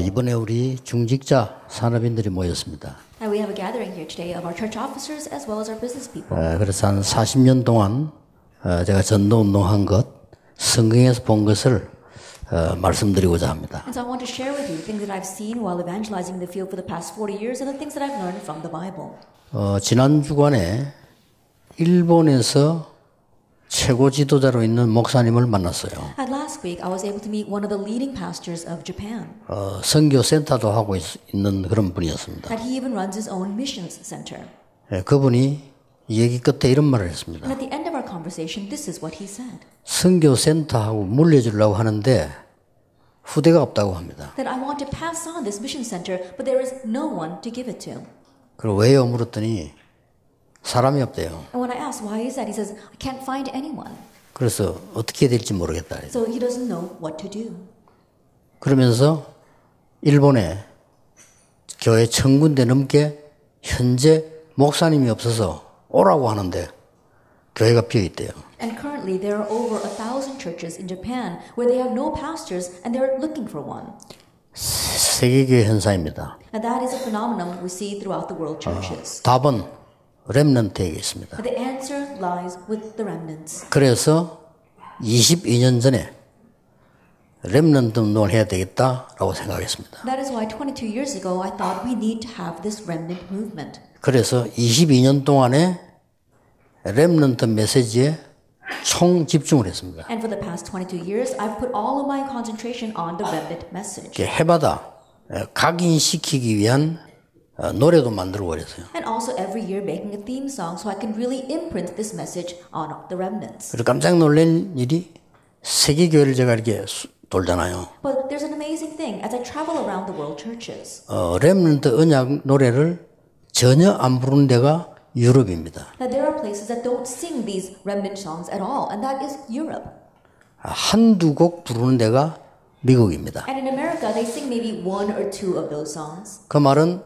이번에 우리 중직자 산업인들이 모였습니다. And we have a gathering here today of our church officers as well as our business people. 그래서 한 40년 동안 제가 전도운동한 것, 성경에서 본 것을 말씀드리고자 합니다. And so I want to share with you things that I've seen while evangelizing the field for the past 40 years and the things that I've learned from the Bible. 지난 주간에 일본에서 최고 지도자로 있는 목사님을 만났어요. And last week I was able to meet one of the leading pastors of Japan. 선교 센터도 하고 있는 그런 분이었습니다. And he even runs his own missions center. 그분이 얘기 끝에 이런 말을 했습니다. And at the end of our conversation, this is what he said. 선교 센터하고 물려주려고 하는데 후대가 없다고 합니다. That I want to pass on this mission center, but there is no one to give it to. 그리고 왜요? 물었더니 사람이 없대요. And when I asked why is that, he says, I can't find anyone. 그래서 어떻게 해야 될지 모르겠다. So he doesn't know what to do. 그러면서 일본에 교회 1000군데 넘게 현재 목사님이 없어서 오라고 하는데 교회가 비어 있대요. And currently there are over 1,000 churches in Japan where they have no pastors and they're looking for one. 세계교회 현상입니다. And that is a phenomenon we see throughout the world churches. 답은 렘넌트에게 있습니다. But the answer lies with the remnants. 그래서 22년 전에 렘넌트 운동을 해야 되겠다라고 생각했습니다. That is why 22 years ago I thought we need to have this remnant movement. 그래서 22년 동안에 렘넌트 메시지에 총 집중을 했습니다. And for the past 22 years I've put all of my concentration on the remnant message. 해마다 각인시키기 위한 노래도 만들고 그랬어요. And also every year making a theme song so I can really imprint this message on the remnants. 그리고 깜짝 놀란 일이 세계교회를 제가 이렇게 돌잖아요. But there's an amazing thing. As I travel around the world churches, 렘넌트 언약 노래를 전혀 안 부르는 데가 유럽입니다. that there are places that don't sing these remnant songs at all, and that is Europe. 한두 곡 부르는 데가 미국입니다. And in America, they sing maybe one or two of those songs. 그 말은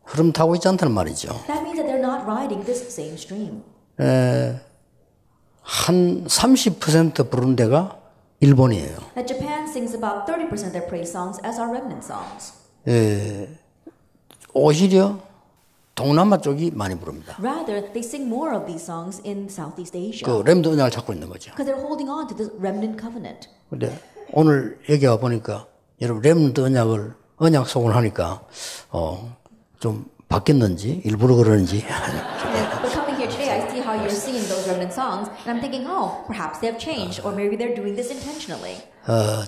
흐름 타고 있지 않다는 말이죠. That means that they're not riding this same stream. 한 30% 부르는 데가 일본이에요. That Japan sings about 30% of their praise songs as our remnant songs. 오히려 동남아 쪽이 많이 부릅니다. Rather, they sing more of these songs in Southeast Asia. 그 렘넌트 언약을 찾고 있는 거죠. Because they're holding on to this remnant covenant. 근데 오늘 여기 와 보니까 여러분 렘넌트 언약 속을 하니까 좀 바뀌었는지 일부러 그러는지. But coming here today, I see how you're singing those remnant songs, and I'm thinking, oh, perhaps they have changed, or maybe they're doing this intentionally.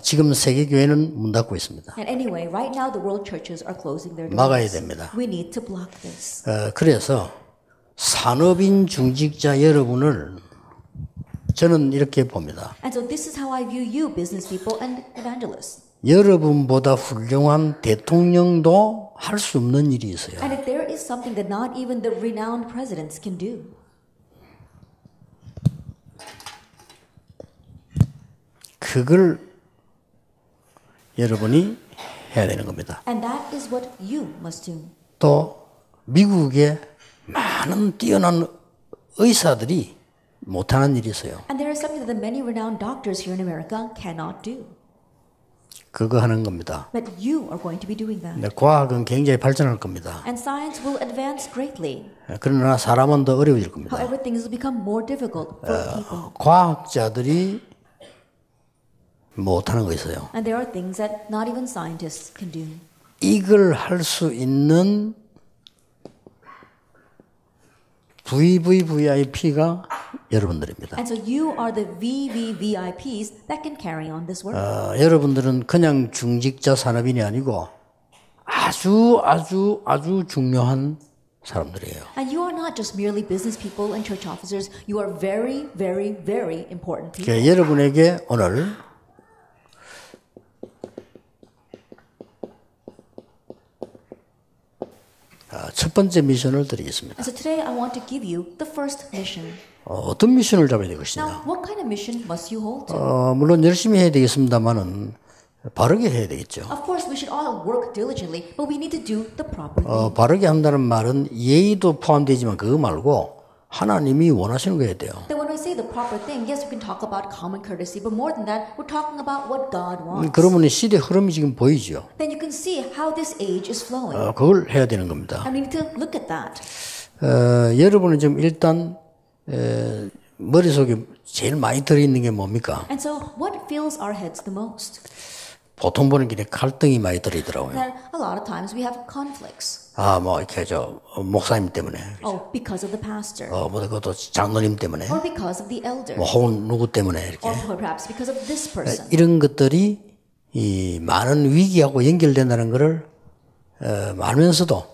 지금 세계 교회는 문 닫고 있습니다. And anyway, right now the world churches are closing their doors. 막아야 됩니다. We need to block this. 그래서 산업인 중직자 여러분을 저는 이렇게 봅니다. And so this is how I view you, business people and evangelists. 여러분보다 훌륭한 대통령도 할 수 없는 일이 있어요. And if there is something that not even the renowned presidents can do, 그걸 여러분이 해야 되는 겁니다. and that is what you must do. 또 미국의 많은 뛰어난 의사들이 못하는 일이 있어요. And there is something that the many renowned doctors here in America cannot do. 그거 하는 겁니다. But you are going to be doing that. 근데 과학은 굉장히 발전할 겁니다. And science will advance greatly. 그러나 사람은 더 어려워질 겁니다. However, things will become more difficult for people. 과학자들이 못하는 거 있어요. And there are things that not even scientists can do. 이걸 할 수 있는 VVVIP가 여러분들입니다. And so you are the VVVIPs that can carry on this work. 여러분들은 그냥 중직자 산업인이 아니고 아주 중요한 사람들이에요. And you are not just merely business people and church officers. You are very, very, very important people. 그러니까 여러분에게 오늘 첫 번째 미션을 드리겠습니다. And so today I want to give you the first mission. 어떤 미션을 잡아야 Now, 되겠느냐? what kind of mission must you hold to? 물론 열심히 해야 되겠습니다만은 바르게 해야 되겠죠. Of course, we should all work diligently, but we need to do the proper thing. 바르게 한다는 말은 예의도 포함되지만 그거 말고 하나님이 원하시는 거 해야 돼요. Then when we say the proper thing, yes, we can talk about common courtesy, but more than that, we're talking about what God wants. 그러면 시대 흐름이 지금 보이죠. Then you can see how this age is flowing. 그걸 해야 되는 겁니다. And we need to look at that. 여러분은 지금 일단 머릿속에 제일 많이 들어있는 게 뭡니까? And so what fills our heads the most? 보통 보는 길에 갈등이 많이 들어있더라고요. That a lot of times we have conflicts. 뭐 이렇게 목사님 때문에, Oh, because of the pastor. 뭐 그것도 장로님 때문에, Or because of the elder. 뭐 혹은 누구 때문에 이렇게 Or perhaps because of this person. 이런 것들이 이 많은 위기하고 연결된다는 것을 알면서도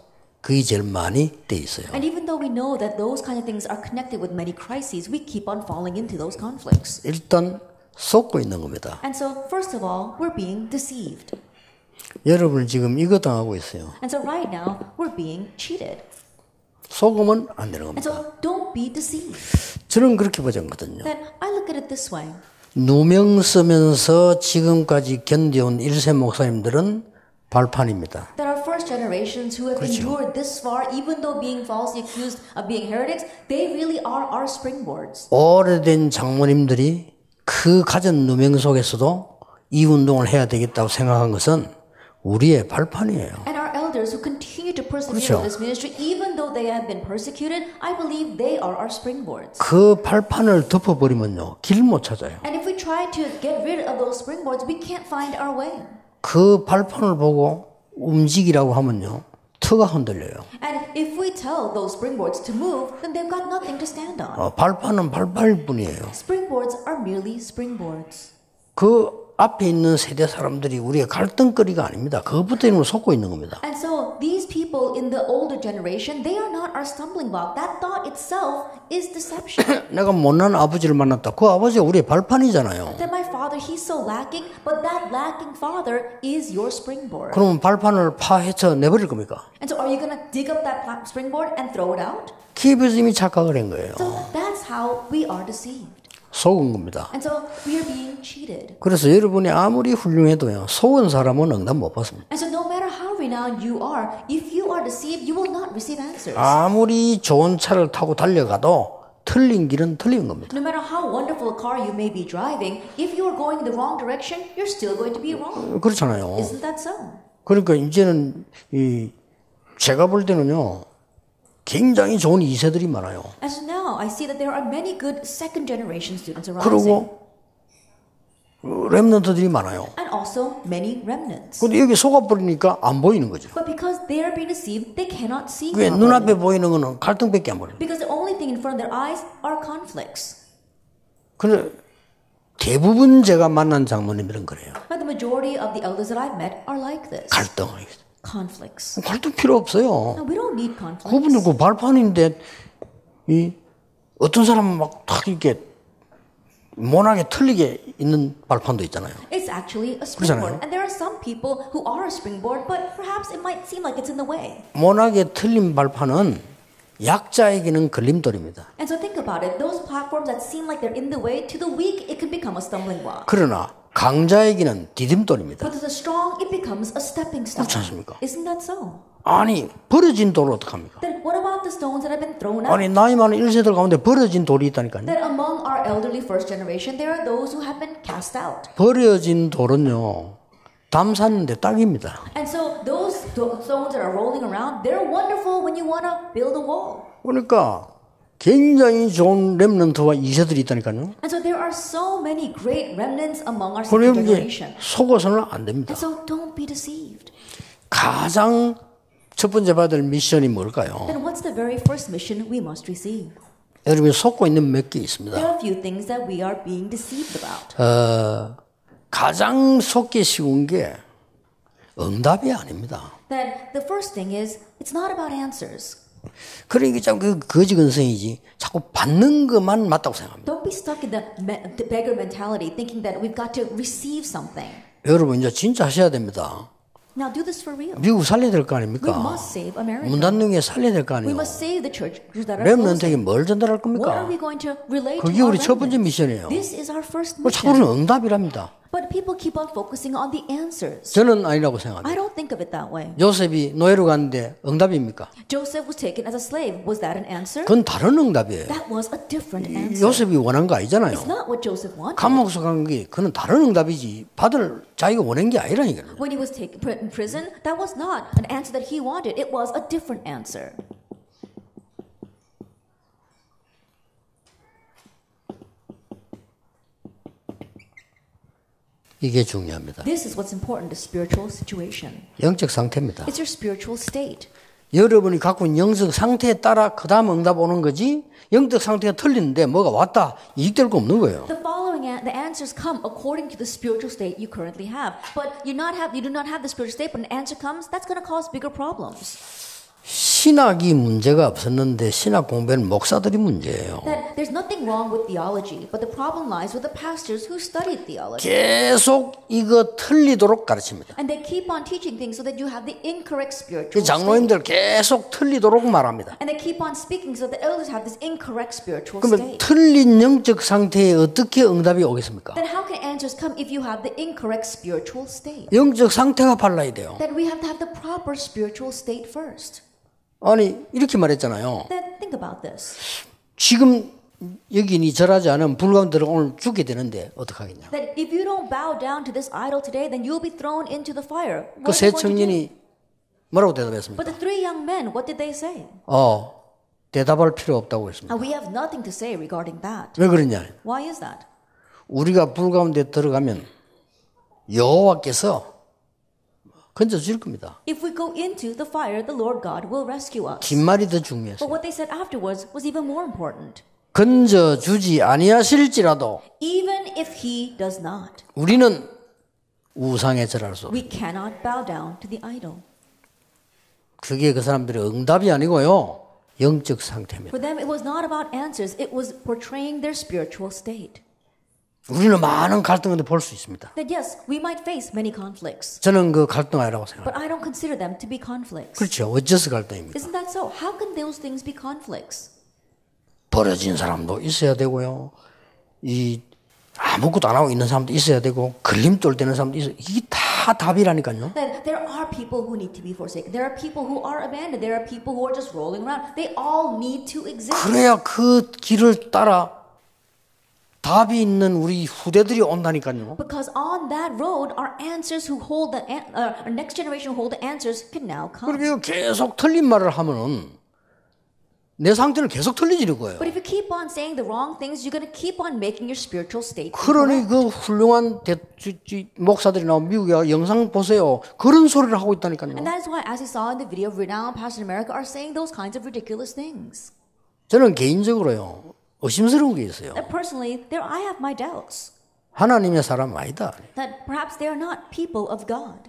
그게 제일 많이 돼 있어요. And even though we know that those kind of things are connected with many crises, we keep on falling into those conflicts. 일단 속고 있는 겁니다. And so, first of all, we're being deceived. 여러분 지금 이거 당하고 있어요. And so right now, we're being cheated. 속으면 안 되는 And 겁니다. so don't be deceived. 저는 그렇게 보거든요. Then I look at it this way. 누명 쓰면서 지금까지 견뎌온 1세 목사님들은 발판입니다. That our first generations who have endured this far, even though being falsely accused of being heretics, they really are our springboards. 오래된 장모님들이 그 가진 누명 속에서도 이 운동을 해야 되겠다고 생각한 것은 우리의 발판이에요. And our elders who continue to persevere 그렇죠. in this ministry, even though they have been persecuted, I believe they are our springboards. 그 발판을 덮어버리면요, 길 못 찾아요. And if we try to get rid of those springboards, we can't find our way. 그 발판을 보고 움직이라고 하면요, 터가 흔들려요. And if we tell those springboards to move, then they've got nothing to stand on. 발판은 발판일 뿐이에요. Springboards are merely springboards. 그 앞에 있는 세대 사람들이 우리의 갈등거리가 아닙니다. 그것부터 이놈을 속고 있는 겁니다. And so these people in the older generation, they are not our stumbling block. That thought itself is deception. 내가 못난 아버지를 만났다. 그 아버지가 우리의 발판이잖아요. That my father, he's so lacking, but that lacking father is your springboard. 그러면 발판을 파헤쳐 내버릴 겁니까? And so are you going to dig up that springboard and throw it out? 기업에서 이미 착각을 한 거예요. So that's how we are deceived. 속은 겁니다. And so we are being cheated. 그래서 여러분이 아무리 훌륭해도요, 속은 사람은 응답 못 받습니다. And so no matter how renowned you are, if you are deceived, you will not receive answers. 아무리 좋은 차를 타고 달려가도 틀린 길은 틀린 겁니다. No matter how wonderful a car you may be driving, if you are going the wrong direction, you're still going to be wrong. 그렇잖아요. Isn't that so? 그러니까 이제는 제가 볼 때는요, 굉장히 좋은 2세들이 많아요. As now, I see that there are many good second generation students arising. 그리고 렘넌트들이 많아요. And also many remnants. 근데 여기 속아버리니까 안 보이는 거죠. But because they are being deceived, they cannot see 왜 properly. 눈앞에 보이는 거는 갈등밖에 안 보여요. Because the only thing in front of their eyes are conflicts. 근데 대부분 제가 만난 장모님들은 그래요. But the majority of the elders that I've met are like this. 갈등을. Conflicts. 갈등 필요 없어요. No, we don't need conflicts. 그분들 그 발판인데 어떤 사람은 막 탁 이렇게 모나게 틀리게 있는 발판도 있잖아요. It's actually a springboard. 그렇잖아요. And there are some people who are a springboard, but perhaps it might seem like it's in the way. 모나게 틀린 발판은 약자에게는 걸림돌입니다. And so think about it. Those platforms that seem like they're in the way, to the weak, it can become a stumbling block. 그러나 강자에게는 디딤돌입니다. But to the strong, it becomes a stepping stone. 그렇지 않습니까? Isn't that so? 아니 버려진 돌을 어떡합니까? Then what about the stones that have been thrown out? 아니 나이 많은 1세들 가운데 버려진 돌이 있다니까요. That among our elderly first generation, there are those who have been cast out. 버려진 돌은요, 담 샀는데 딱입니다. And so those stones that are rolling around, they're wonderful when you want to build a wall. 그러니까 굉장히 좋은 렘넌트와 2세들이 있다니까요. And so there are so many great remnants among our second 그러면 generation. 속어서는 안 됩니다. And so don't be deceived. 가장 첫 번째 받을 미션이 뭘까요? Then what's the very first mission we must receive? 여러분이 속고 있는 몇 개 있습니다. There are a few things that we are being deceived about. 가장 속기 쉬운 게 응답이 아닙니다. That the first thing is, it's not about answers. 그러니까 참 그 거지 근성이지. 자꾸 받는 것만 맞다고 생각합니다. Don't be stuck in the beggar mentality, thinking that we've got to receive something. 여러분 이제 진짜 하셔야 됩니다. Now do this for real. 미국 살려야 될 거 We 아닙니까? must save America. 문 닫는 게 살려야 될 거 We 아니에요. must save the church that are 렘넌트에게 closing. 뭘 전달할 What are 겁니까? we going to relate to 그게 our 우리 첫 번째 remnants? 미션이에요. This is our first 자꾸는 mission. 응답이랍니다. But people keep on focusing on the answers. 저는 아니라고 I 생각합니다. don't think of it that way. 요셉이 노예로 갔는데 응답입니까? Joseph was taken as a slave. Was that an answer? 그건 다른 응답이에요. That was a different answer. 요셉이 원한 거 아니잖아요. It's not what Joseph wanted. 감옥에서 간 게 그는 다른 응답이지 받을 자기가 원한 게 아니라니까요. When he was taken put in prison, that was not an answer that he wanted. It was a different answer. 이게 중요합니다. This is what's important to spiritual situation. 영적 상태입니다. It's your spiritual state. 여러분이 갖고 있는 영적 상태에 따라 그 다음 응답 오는 거지 영적 상태가 틀리는데 뭐가 왔다 이익될 거 없는 거예요. The following the answers come according to the spiritual state you currently have. But you do not have the spiritual state, but an answer comes, that's going to cause bigger problems. 신학이 문제가 없었는데 신학 공부는 목사들이 문제예요. That there's nothing wrong with theology, but the problem lies with the pastors who studied theology. 계속 이거 틀리도록 가르칩니다. And they keep on teaching things so that you have the incorrect spiritual state. 장로님들 계속 틀리도록 말합니다. And they keep on speaking so the elders have this incorrect spiritual 그러면 state. 틀린 영적 상태에 어떻게 응답이 오겠습니까? Then how can answers come if you have the incorrect spiritual state? 영적 상태가 발라야 돼요. Then we have to have the proper spiritual state first. 아니 이렇게 말했잖아요. Then think about this. 지금 여기니 절하지 않으면 불가운데로 오늘 죽게 되는데 어떡하겠냐. That if you don't bow down to this idol today, then you'll be thrown into the fire. 그 세 청년이 뭐라고 대답했습니까? But the three young men, what did they say? 대답할 필요 없다고 했습니다. We have nothing to say regarding that. 왜 그러냐? Why is that? 우리가 불가운데 들어가면 여호와께서 건져 줄 겁니다. If we go into the fire, the Lord God will rescue us. 뒷말이 더 But 중요했어요. what they said afterwards was even more important. 건져 주지 아니하실지라도 Even if He does not, 우리는 우상에 절할 수 없어요. we cannot bow down to the idol. 그게 그 사람들의 응답이 아니고요. 영적 상태입니다. For them, it was not about answers. It was portraying their spiritual state. 우리는 많은 갈등을 볼 수 있습니다. That yes, we might face many conflicts, 저는 그 갈등 아니라고 생각합니다. but I don't consider them to be conflicts. 그렇죠. 어째서 갈등입니까? Isn't that so? How can those things be conflicts? 버려진 사람도 있어야 되고요. 이 아무것도 안 하고 있는 사람도 있어야 되고 걸림돌 되는 사람도 있어요. 이게 다 답이라니까요. That there are people who need to be forsaken. There are people who are abandoned. There are people who are just rolling around. They all need to exist. 그래야 그 길을 따라 답이 있는 우리 후대들이 온다니까요. Because on that road, our answers who hold our next generation who hold the answers can now come. 그리고 계속 틀린 말을 하면은 내 상태는 계속 틀리지는 거예요. But if you keep on saying the wrong things, you're going to keep on making your spiritual state 그러니 incorrect. 그 훌륭한 목사들이 나온 미국에 영상 보세요. 그런 소리를 하고 있다니까요. And that is why, as you saw in the video, renowned pastors in America are saying those kinds of ridiculous things. 저는 개인적으로요. 의심스러운 게 있어요. That personally, I have my doubts 하나님의 사람 아니다. that perhaps they are not people of God.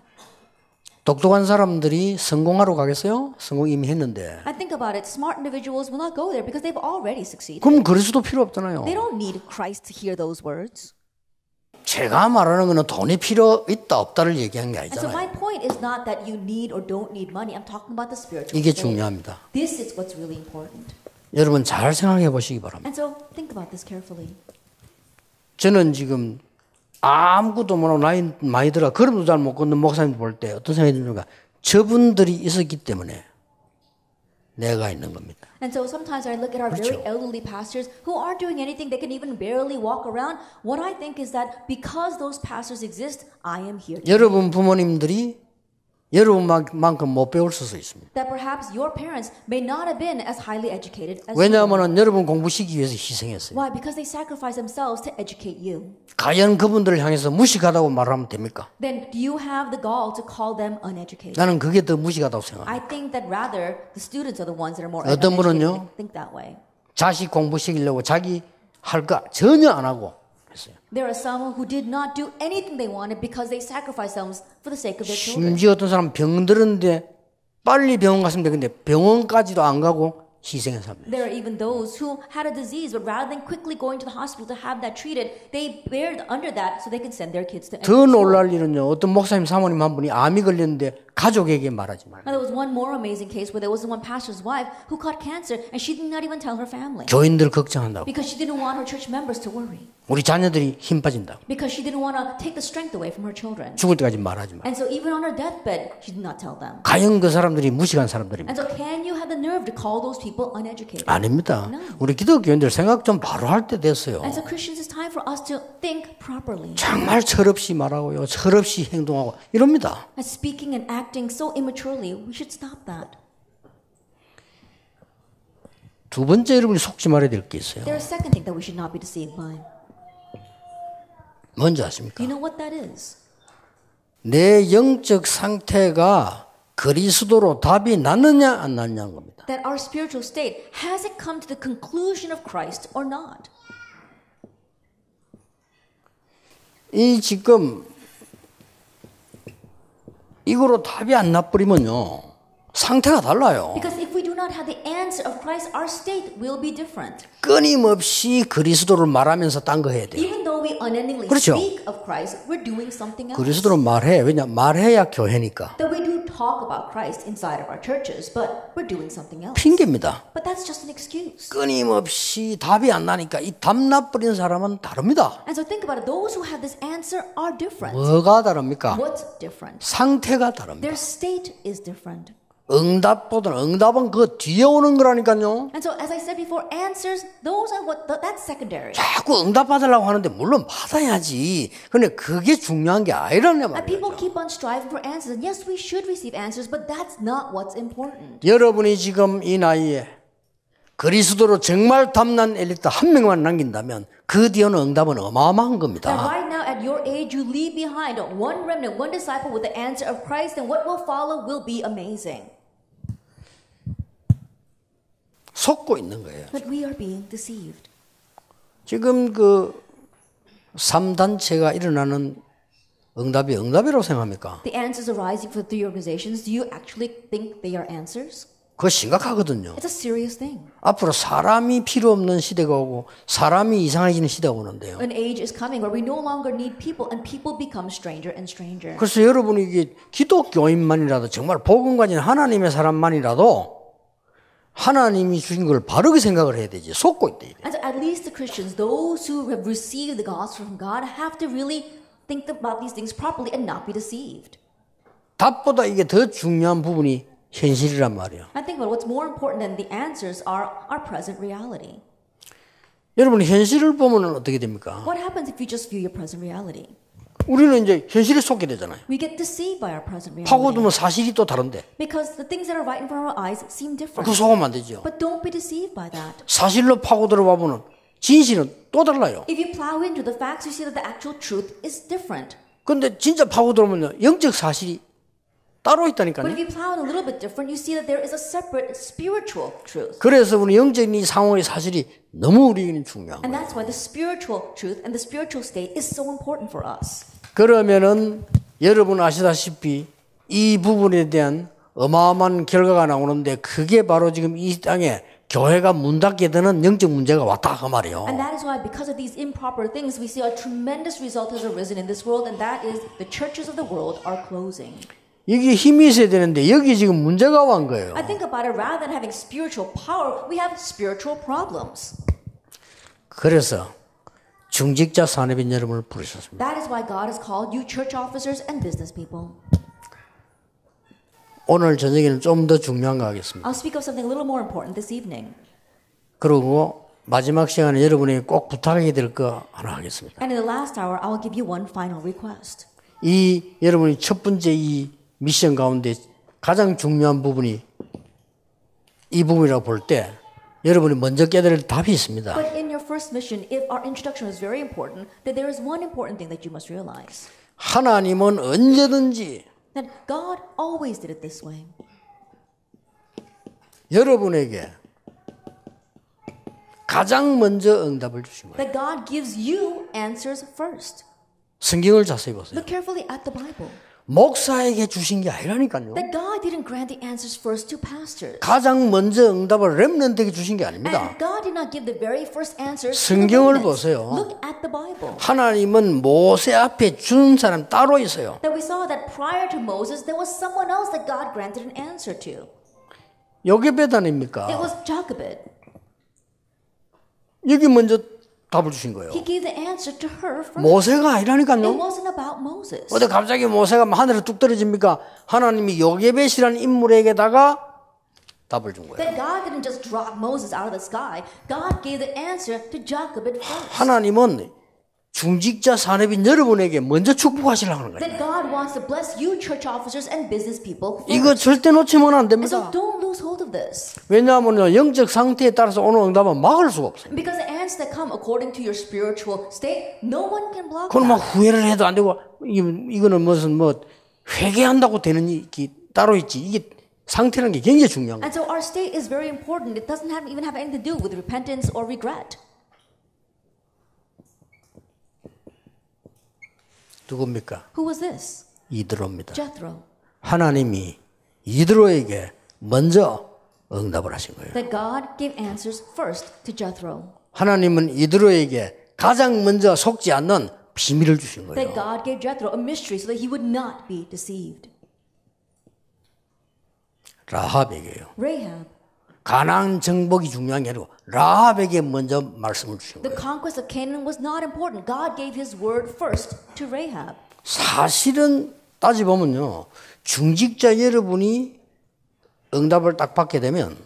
똑똑한 사람들이 성공하러 가겠어요? 성공 이미 했는데. I think about it, smart individuals will not go there because they've already succeeded. 그럼 그리스도 필요 없잖아요. They don't need Christ to hear those words. 제가 말하는 거는 돈이 필요 있다 없다를 얘기한 게 And so my 아니잖아요. point is not that you need or don't need money. I'm talking about the spiritual 이게 state. 중요합니다. This is what's really important. 여러분 잘 생각해 보시기 바랍니다. And so think about this carefully. 저는 지금 아무것도 모르고 나이 많이 들어 걸음도 잘 못 걷는 목사님 볼 때 어떤 생각이 드는가? 저분들이 있었기 때문에 내가 있는 겁니다. And so sometimes I look at our very 그렇죠. elderly pastors who aren't doing anything, they can even barely walk around. What I think is that because those pastors exist, I am here. 여러분 부모님들이 여러분만큼 못 배울 수도 있습니다. That perhaps your parents may not have been as highly educated as you. 왜냐하면 여러분 공부시키기 위해서 희생했어요. Why? Because they sacrifice themselves to educate you. 과연 그분들을 향해서 무식하다고 말하면 됩니까? Then do you have the gall to call them uneducated? 나는 그게 더 무식하다고 생각합니다. I think that rather the students are the ones that are more 어떤 uneducated. 분은요? Think that way. 자식 공부시키려고 자기 할 거 전혀 안 하고 했어요. There are some who did not do anything they wanted because they sacrificed themselves for the sake of their children. 심지어 어떤 사람 병들었는데 빨리 병원 갔으면 되는데 병원까지도 안 가고 희생해서 합니다. There are even those who had a disease, but rather than quickly going to the hospital to have that treated, they bared under that so they can send their kids to 더 school. 놀랄 일은요. 어떤 목사님 사모님 한 분이 암이 걸렸는데 가족에게 말하지 말라. Now, there was one more amazing case where there was one pastor's wife who caught cancer and she did not even tell her family 교인들 걱정한다고. because she didn't want her church members to worry. 우리 자녀들이 힘 빠진다고. Because she didn't want to take the strength away from her children. 죽을 때까지 말하지 마. And so even on her deathbed, she did not tell them. 과연 그 사람들이 무식한 사람들입니까? And so can you have the nerve to call those people uneducated? 아닙니다. No. 우리 기독교인들 생각 좀 바로 할 때 됐어요. And so Christians, it's time for us to think properly. 정말 철없이 말하고요. 철없이 행동하고 이럽니다. And speaking and acting so immaturely, we should stop that. 두 번째 여러분이 속지 말아야 될 게 있어요. There's a second thing that we should not be deceived by. 뭔지 아십니까? You know what that is? 내 영적 상태가 그리스도로 답이 났느냐 안 났냐는 겁니다. That our spiritual state, has it come to the conclusion of Christ or not? 이 지금 이거로 답이 안 나버리면요. 상태가 달라요. Because if we do not have the answer of Christ, our state will be different. 끊임없이 그리스도를 말하면서 딴 거 해야 돼요. Even though we unendingly 그렇죠. speak of Christ, we're doing something else. 그리스도를 말해. 왜냐? 말해야 교회니까. That we do talk about Christ inside of our churches, but we're doing something else. 핑계입니다. But that's just an excuse. 끊임없이 답이 안 나니까 이 답 나버리는 사람은 다릅니다. And so think about it. Those who have this answer are different. 뭐가 다릅니까? What's different? 상태가 다릅니다. Their state is different. 응답보다는 응답은 그 뒤에 오는 거라니까요. And so, as I said before, answers, those are that's secondary. 자꾸 응답 받으려고 하는데 물론 받아야지. 근데 그게 중요한 게 아니라는 And people 말이죠. keep on striving for answers. And yes, we should receive answers, but that's not what's important. 여러분이 지금 이 나이에 그리스도로 정말 담난 엘리트 한 명만 남긴다면 그 뒤에는 응답은 어마어마한 And 겁니다. right now, at your age, you leave behind one remnant, one disciple with the answer of Christ, and what will follow will be amazing. 속고 있는 거예요. But we are being deceived. 지금 그 3단체가 일어나는 응답이 응답이라고 생각합니까? The answers arising for the three organizations, do you actually think they are answers? 그거 심각하거든요. It's a serious thing. 앞으로 사람이 필요 없는 시대가 오고 사람이 이상해지는 시대가 오는데요. An age is coming where we no longer need people and people become stranger and stranger. 그래서 여러분이 이게 기독교인만이라도 정말 복음 가진 하나님의 사람만이라도 하나님이 주신 걸 바르게 생각을 해야 되지. 속고 있대. And so at least the Christians, those who have received the gospel from God, have to really think about these things properly and not be deceived. 답보다 이게 더 중요한 부분이 현실이란 말이에요. I think about what's more important than the answers are our present reality. 여러분 현실을 보면 어떻게 됩니까? What happens if you just view your present reality? 우리는 이제 현실에 속게 되잖아요. We get deceived by our present reality. 파고들면 사실이 또 다른데. Because the things that are right in front of our eyes seem different. 그 속으면 안 되죠. But don't be deceived by that. 사실로 파고들어 보면 진실은 또 달라요. If you plow into the facts, you see that the actual truth is different. 근데 진짜 파고들면 영적 사실이 따로 But 있다니까요. if you plow in a little bit different, you see that there is a separate spiritual truth. 그래서 우리 영적인 상황의 사실이 너무 우리에게는 중요한 And 거예요. that's why the spiritual truth and the spiritual state is so important for us. 그러면은 여러분 아시다시피 이 부분에 대한 어마어마한 결과가 나오는데 그게 바로 지금 이 땅에 교회가 문 닫게 되는 영적 문제가 왔다 그 말이에요. And that is why, because of these improper things, we see a tremendous result has arisen in this world, and that is the churches of the world are closing. 여기 힘이 있어야 되는데 여기 지금 문제가 온 거예요. I think about it, rather than having spiritual power, we have spiritual problems. 그래서 중직자 산업인 여러분을 부르셨습니다. That is why God has called you church officers and business people. 오늘 저녁에는 좀 더 중요한 거 하겠습니다. I'll speak of something a little more important this evening. 그리고 마지막 시간에 여러분이 꼭 부탁하게 될 거 하나 하겠습니다. And in the last hour, I will give you one final request. 이 여러분이 첫 번째 이 미션 가운데 가장 중요한 부분이 이 부분이라고 볼 때 여러분이 먼저 깨달을 답이 있습니다. But in your first mission, if our introduction is very important, that there is one important thing that you must realize. 하나님은 언제든지 That God always did it this way. 여러분에게 가장 먼저 응답을 주신 거예요. That God gives you answers first. 성경을 자세히 보세요. Look carefully at the Bible. 목사에게 주신 게 아니라니까요. That God didn't grant the answers first to pastors. 가장 먼저 응답을 렘넌트에게 주신 게 아닙니다. And God did not give the very first answers to the 성경을 remnants. 보세요. Look at the Bible. 하나님은 모세 앞에 준 사람 따로 있어요. That we saw that prior to Moses, there was someone else that God granted an answer to. 요게벳 아닙니까? It was Jochebed. 여기 먼저 답을 주신 거예요. He gave the answer to her first. 모세가 It 아니라니까요. wasn't about Moses. 어디 갑자기 모세가 하늘에 뚝 떨어집니까? 하나님이 요게벳이라는 인물에게다가 답을 준 거예요. That God didn't just drop Moses out of the sky. God gave the answer to Jochebed first. 하나님은 중직자 산업인 여러분에게 먼저 축복하시려고 하는 거예요. That God wants to bless you, church officers and business people. 이거 절대 놓치면 안 And so 됩니다. don't lose hold of this. 왜냐하면 영적 상태에 따라서 오는 응답은 막을 수가 없어요. Because the answers that come according to your spiritual state, no one can block 그럼 막 that. 후회를 해도 안 되고 이거는 무슨 뭐 회개한다고 되는 게 따로 있지. 이게 상태라는 게 굉장히 중요한 거예요. And so our state is very important. It doesn't even have anything to do with repentance or regret. 누굽니까? Who was this? 이드로입니다. Jethro. 하나님이 이드로에게 먼저 응답을 하신 거예요. That God gave answers first to Jethro. 하나님은 이드로에게 가장 먼저 속지 않는 비밀을 주신 거예요. That God gave Jethro a mystery so that he would not be deceived. 라합에게요. Rahab. 가나안 정복이 중요한 게 아니고 라합에게 먼저 말씀을 주신 The 거예요. conquest of Canaan was not important. God gave his word first to Rahab. 사실은 따져보면요. 중직자 여러분이 응답을 딱 받게 되면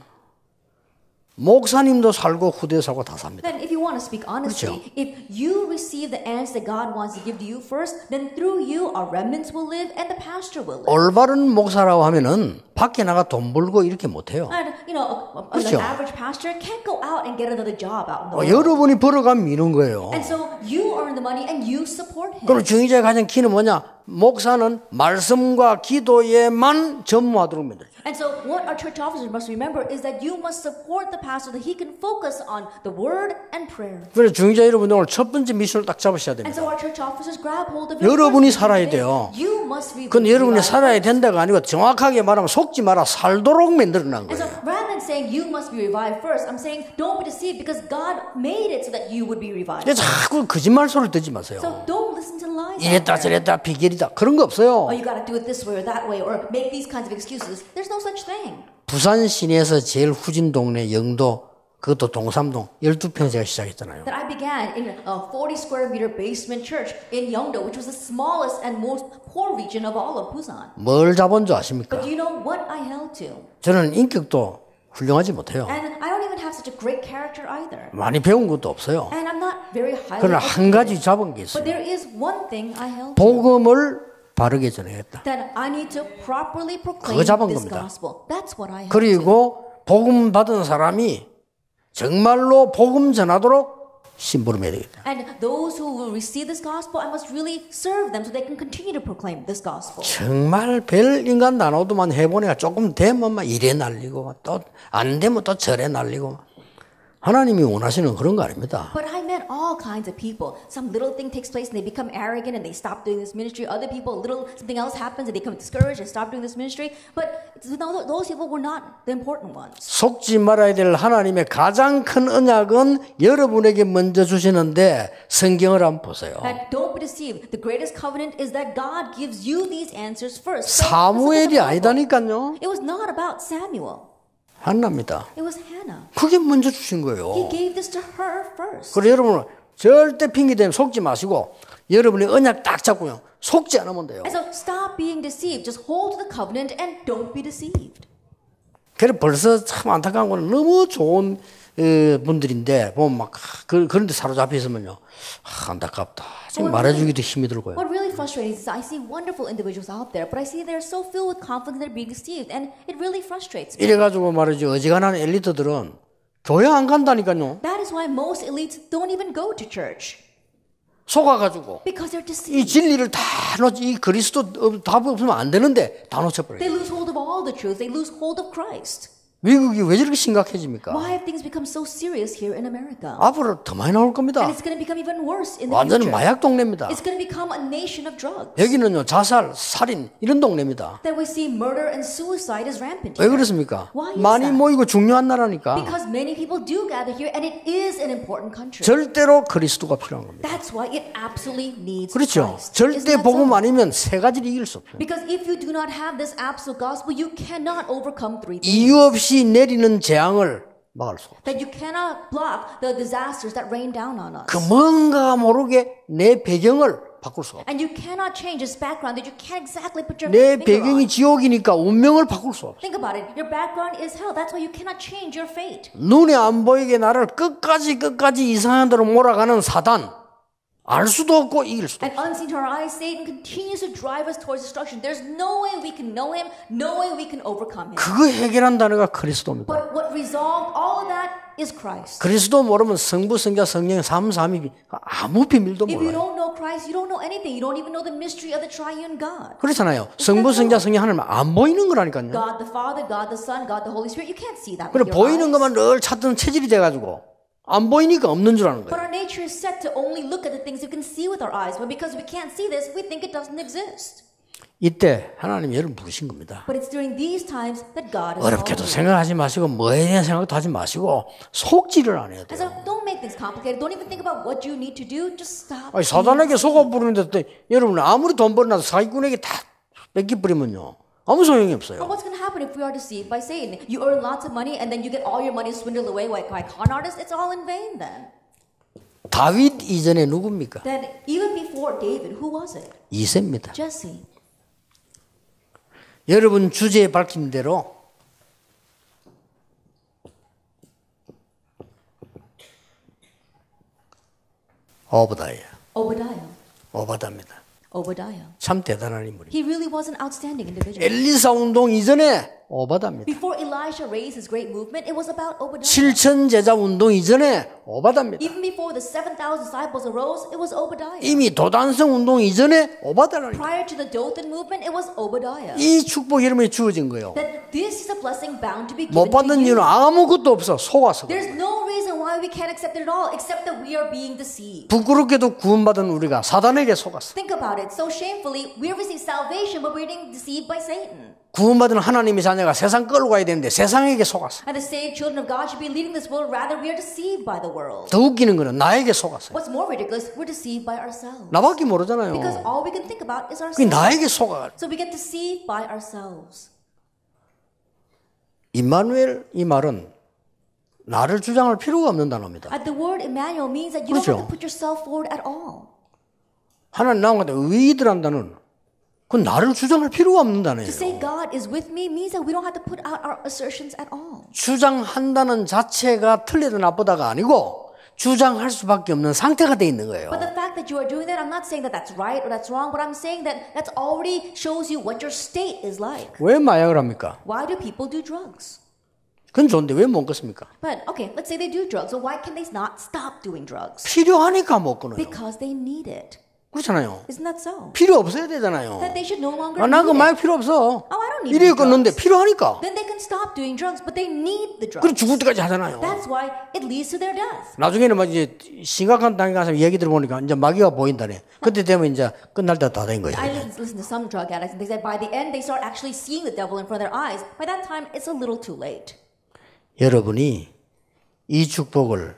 목사님도 살고 후대 살고 다 삽니다. Then if you want to speak honestly, 그렇죠. if you receive the answer that God wants to give to you first, then through you our remnants will live and the pastor will live. 올바른 목사라고 하면은 밖에 나가 돈 벌고 이렇게 못해요. And you know, 그렇죠. an average pastor can't go out and get another job out in the world. 여러분이 벌어가면 미는 거예요. And so you earn the money and you support him. 그럼 중직자의 가장 키는 뭐냐? 목사는 말씀과 기도에만 전무하도록 만들죠. And so what our church officers must remember is that you must support the pastor that he can focus on the word and prayer. 그래서 중직자 여러분 오늘 첫 번째 미션을 딱 잡으셔야 And 됩니다. so our church officers grab hold of your 여러분이 first 살아야 mission 돼요. today. You must be 그건 여러분이 revived. 살아야 된다가 아니고 정확하게 말하면 속지 마라 살도록 만들어낸 And so 거예요. rather than saying you must be revived first, I'm saying don't be deceived because God made it so that you would be revived. 근데 자꾸 거짓말 소리 듣지 마세요. So don't listen to lies. out 이랬다 there. 저랬다 비결이다 그런 거 없어요. Oh, you got to do it this way or that way or make these kinds of excuses. There's no such thing. 부산 시내에서 제일 후진 동네 영도 그것도 동삼동 12평 제가 시작했잖아요. That I began in a 40 square meter basement church in Yeongdo, which was the smallest and most poor region of all of Busan. 뭘 잡은 줄 아십니까? But do you know what I held to? 저는 인격도 훌륭하지 못해요. And I don't even have such a great character either. 많이 배운 것도 없어요. And I'm not very highly 그러나 한 가지 educated. 잡은 게 But 있어요. there is one thing I held to. 복음을 바르게 전해야겠다. That I need to properly proclaim 그거 잡은 this 겁니다. gospel. That's what I held to. 그리고 복음 받은 사람이 정말로 복음 전하도록 심부름해야 되겠다. And those who will receive this gospel, I must really serve them so they can continue to proclaim this gospel. 정말 별 인간 나노도만 해보니까 조금 되면 막 이래 날리고 또 안 되면 또 저래 날리고 하나님이 원하시는 그런 거 아닙니다. But I met all kinds of people. Some little thing takes place and they become arrogant and they stop doing this ministry. Other people, something else happens and they become discouraged and stop doing this ministry. But those people were not the important ones. 속지 말아야 될 하나님의 가장 큰 언약은 여러분에게 먼저 주시는데 성경을 한번 보세요. And don't be deceived. The greatest covenant is that God gives you these answers first. So, 사무엘이 listen to the Bible. 아니다니까요. It was not about Samuel. 한나입니다. It was Hannah. 그게 먼저 주신 He 거예요. gave this to her first. 그래서 여러분은 절대 핑계대면 속지 마시고 여러분이 언약 딱 잡고요. 속지 않으면 돼요. And so stop being deceived. Just hold to the covenant and don't be deceived. 그래서 벌써 참 안타까운 거는 너무 좋은 분들인데 보면 막 그런 데 사로잡혀 있으면요. 안타깝다. 지금 말해주기도 힘이 들고요. What really frustrates is I see wonderful individuals out there, but I see they're so filled with conflict and they're being deceived, and it really frustrates me. 이래가지고 말이죠. 어지간한 엘리트들은 교회 안 간다니까요. That is why most elites don't even go to church 속아가지고 because they're 이 deceived. 진리를 다 이 그리스도 답이 없으면 안 되는데 다 놓쳐버려요. They lose hold of all the truth. They lose hold of Christ. 미국이 왜 저렇게 심각해집니까? Why have things become so serious here in America? 앞으로 더 많이 나올 겁니다. And it's going to become even worse in the 완전 future. 마약 동네입니다. It's going to become a nation of drugs. 여기는요 자살, 살인 이런 동네입니다. That we see murder and suicide is rampant 왜 here. 그렇습니까? Why is 많이 that? 모이고 중요한 나라니까. Because many people do gather here, and it is an important country. 절대로 그리스도가 필요한 겁니다. That's why it absolutely needs 그렇죠. Christ. 절대 Isn't that 복음 so? 아니면 세 가지를 이길 수 없어요. Because if you do not have this absolute gospel, you cannot overcome three things. 이유 없이 내리는 재앙을 막을 수 없어요. That you cannot block the disasters that rain down on us. 그 뭔가 모르게 내 배경을 바꿀 수가 없어요. And you cannot change this background that you can't exactly put your 내 finger 배경이 on. 지옥이니까 운명을 바꿀 수 없어요. Think about it. Your background is hell. That's why you cannot change your fate. 눈에 안 보이게 나를 끝까지 이상한 데로 몰아가는 사단 알 수도 없고 이길 수도 And 없어요. unseen to our eyes, Satan continues to drive us towards destruction. There's no way we can know him, no way we can overcome him. 그거 해결한 단어가 그리스도입니다. But what resolved all of that is Christ. 그리스도 모르면 성부, 성자, 성령, 삼삼위 아무 비밀도 If you 몰라요. don't know Christ, you don't know anything. You don't even know the mystery of the triune God. 그렇잖아요. 성부, 성자, 성령 하나님 안 보이는 거라니까요. God the Father, God the Son, God the Holy Spirit. You can't see that 그래 with your 보이는 eyes. 것만 늘 찾던 체질이 돼가지고 안 보이니까 없는 줄 아는 But 거예요. our nature is set to only look at the things we can see with our eyes. But because we can't see this, we think it doesn't exist. 이때 하나님이 여러분 부르신 겁니다. But it's during these times that God is 어렵게도 calling. 생각하지 마시고 뭐에 대한 생각도 하지 마시고 속지를 안 해야 And so 돼요. don't make things complicated. Don't even think about what you need to do. Just stop. 아니, 사단에게 속아 부르는데 또 여러분 아무리 돈 벌어놔도 사기꾼에게 다 뺏기버리면요 아무 소용이 But 없어요. what's going to happen if we are deceived by Satan? You earn lots of money and then you get all your money swindled away like by con artists. It's all in vain then. 다윗 이전에 누굽니까? Then even before David, who was it? 이새입니다. Jesse. 여러분 주제에 밝힌 대로 오바다입니다. Obadiah. 참 대단한 인물입니다. He really was an outstanding individual. 엘리사 운동 이전에 오바다입니다. Before Elisha raised his great movement, it was about Obadiah. 7천 제자 운동 이전에 오바다입니다. Even before the 7,000 disciples arose, it was Obadiah. 이미 도단성 운동 이전에 오바다라니까. Prior to the Dothan movement, it was Obadiah. 이 축복 여러분이 주어진 거예요. That this is a blessing bound to be 못 given to 받는 이유는 you. 아무것도 없어. 속아서. There's no reason why we can't accept it at all, except that we are being deceived. 부끄럽게도 구원받은 우리가 사단에게 속았어. Think about it. So shamefully, we receive salvation, but we're being deceived by Satan. 구원받은 하나님의 자녀가 세상 끌고 가야 되는데 세상에게 속았어. And the saved children of God should be leading this world. Rather, we are deceived by the world. 더 웃기는 거는 나에게 속았어요. What's more ridiculous, we're deceived by ourselves. 나밖에 모르잖아요. Because all we can think about is 그게 ourselves. 나에게 속아가지고. So we get deceived by ourselves. 임마누엘 이 말은 나를 주장할 필요가 없는 단어입니다. The word Emmanuel means that you don't 그렇죠. have to put yourself forward at all. 하나님 나온 건데 의의들한다는 그건 나를 주장할 필요가 없는 To 단어예요. say God is with me means that we don't have to put out our assertions at all. 주장한다는 자체가 틀리다 나쁘다가 아니고 주장할 수밖에 없는 상태가 돼 있는 거예요. But the fact that you are doing that, I'm not saying that that's right or that's wrong, but I'm saying that that's already shows you what your state is like. 왜 마약을 합니까? Why do people do drugs? 그건 좋은데 왜 못 끊습니까? But okay, let's say they do drugs. So why can they not stop doing drugs? 필요하니까 못 끊어요. Because they need it. 그렇잖아요. Isn't that so? 필요 없어야 되잖아요. That they should no longer 아, 나그 need 마약 it. 필요 없어. Oh, I don't need 이래 drugs. 끊는데 필요하니까. Then they can stop doing drugs, but they need the drugs. 그래 죽을 때까지 하잖아요. That's why it leads to their death. 나중에는 막 이제 심각한 단계 가서 얘기 들어보니까 이제 마귀가 보인다네. 그때 되면 이제 끝날 때 다 된 거예요. I listen to some drug addicts, and they said by the end they start actually seeing the devil in front of their eyes. By that time, it's a little too late. 여러분이 이 축복을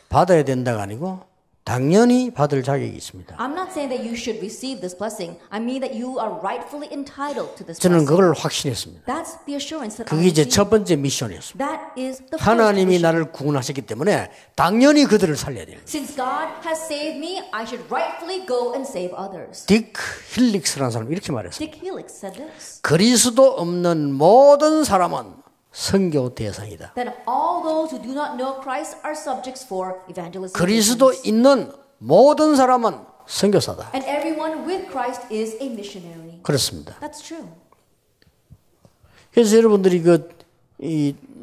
받아야 된다가 아니고 당연히 받을 자격이 있습니다. I'm not saying that you should receive this blessing. I mean that you are rightfully entitled to this 저는 blessing. 그걸 확신했습니다. That's the assurance that I 그게 이제 received. 첫 번째 미션이었습니다. That is the first 하나님이 mission. 나를 구원하셨기 때문에 당연히 그들을 살려야 돼요. Since God has saved me, I should rightfully go and save others. 딕 힐릭스라는 사람이 이렇게 말했어요. Dick Helix said this. 그리스도 없는 모든 사람은 선교 대상이다. That all those who do not know Christ are subjects for evangelism. 그리스도 있는 모든 사람은 선교사다. And everyone with Christ is a missionary. 그렇습니다. That's true. 그래서 여러분들이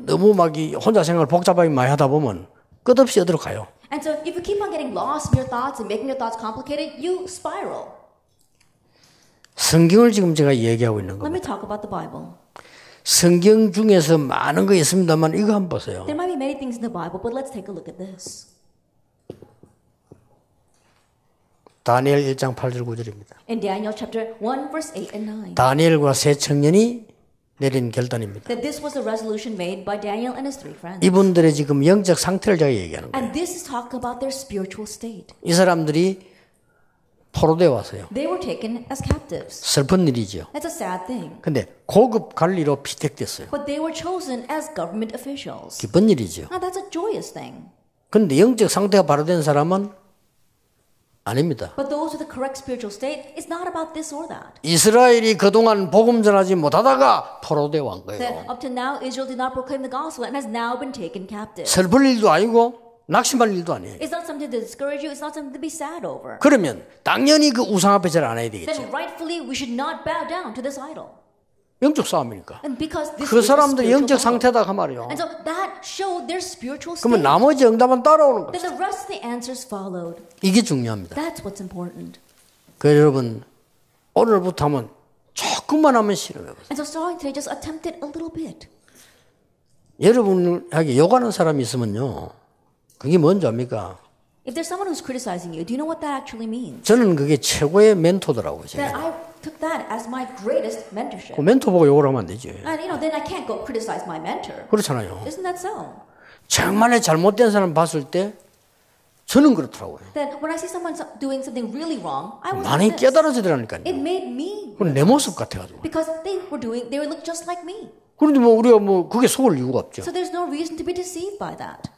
너무 혼자 생각을 복잡하게 많이 하다 보면 끝없이 어디로 가요. And so if you keep on getting lost in your thoughts and making your thoughts complicated, you spiral. 성경을 지금 제가 얘기하고 있는 Let me 겁니다. talk about the Bible. 성경 중에서 많은 거 있습니다만 이거 한번 보세요. There might be many things in the Bible, but let's take a look at this. 다니엘 1장 8절 9절입니다. In Daniel chapter 1, verse 8 and 9. 다니엘과 세 청년이 내린 결단입니다. That this was a resolution made by Daniel and his three friends. 이분들의 지금 영적 상태를 제가 얘기하는 거예요. And this is talk about their spiritual state. 이 사람들이 포로되어 왔어요. They were taken as captives. 슬픈 일이죠. That's a sad thing. 근데 고급 관리로 피택됐어요. But they were chosen as government officials. 기쁜 일이죠. Now that's a joyous thing. 근데 영적 상태가 바로 된 사람은 아닙니다. But those with the correct spiritual state, it's not about this or that. 이스라엘이 그동안 복음 전하지 못하다가 포로되어 온 거예요. That up to now, Israel did not proclaim the gospel and has now been taken captive. 슬플 일도 아니고 낙심할 일도 아니에요. It's not something to discourage you. It's not something to be sad over. 그러면 당연히 그 우상 앞에 절 안 해야 되겠죠. Then rightfully, we should not bow down to this idol. 영적 싸움이니까. And because this 그 is a 사람들의 spiritual 영적 battle. 상태다 그 말이에요. And so that showed their spiritual 그러면 state. 나머지 응답은 따라오는 Then 거예요. the rest of the answers followed. 이게 중요합니다. That's what's important. 그래서 여러분 오늘부터 하면 조금만 하면 실험해보세요. And so starting today, just attempt it a little bit. 여러분에게 욕하는 사람이 있으면요. 그게 뭔지 압니까? If there's someone who's criticizing you, do you know what that actually means? 저는 그게 최고의 멘토더라고요. That 제가. I took that as my greatest mentorship. 그 멘토 보고 욕을 하면 안 되지. And then I can't go criticize my mentor. 그렇잖아요. Isn't that so? 정말 잘못된 사람 봤을 때 저는 그렇더라고요. That when I see someone doing something really wrong, I was 많이 like this. 깨달아지더라니까요. It made me 그건 내 모습 같아가지고. because they would look just like me. 그런데 뭐 우리가 뭐 그게 속을 이유가 없죠. So there's no reason to be deceived by that.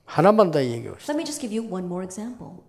하나만 더 얘기해 봅시다. Let me just give you one more example.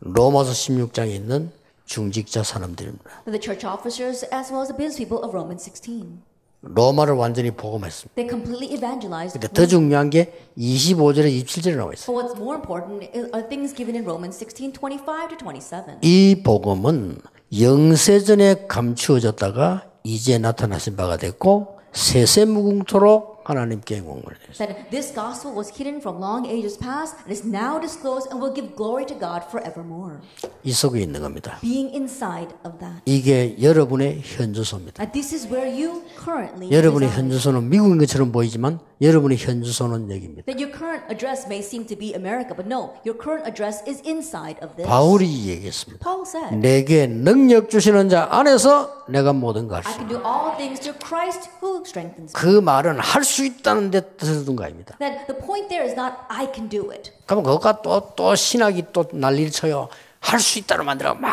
로마서 16장에 있는 중직자 사람들입니다. The church officers as well as the business people of Romans 16. 로마를 완전히 복음했습니다. They completely evangelized. 근데 더 중요한 게 25절에 27절에 나와 있어요. But what's more important are things given in Romans 16:25 to 27. 이 복음은 영세전에 감추어졌다가 이제 나타나신 바가 됐고 세세무궁토록 하나님께 영광을 드렸습니다. That this gospel was hidden from long ages past and is now disclosed and will give glory to God forevermore. 이 속에 있는 겁니다. Being inside of that. 이게 여러분의 현주소입니다. And this is where you currently 여러분의 reside. 현주소는 미국인 것처럼 보이지만 여러분의 현주소는 여기입니다. That your current address may seem to be America, but no, your current address is inside of this. 바울이 얘기했습니다. Paul said, 내게 능력 주시는 자 안에서 내가 모든 걸 할 I 수 can 있다. do all things through Christ who strengthens me. 그 말은 할 수 있다는 데 뜻을 둔 거입니다. That the point there is not I can do it. 그러면 그것과 또 신학이 또 난리를 쳐요. 할 수 있다로 만들어 막.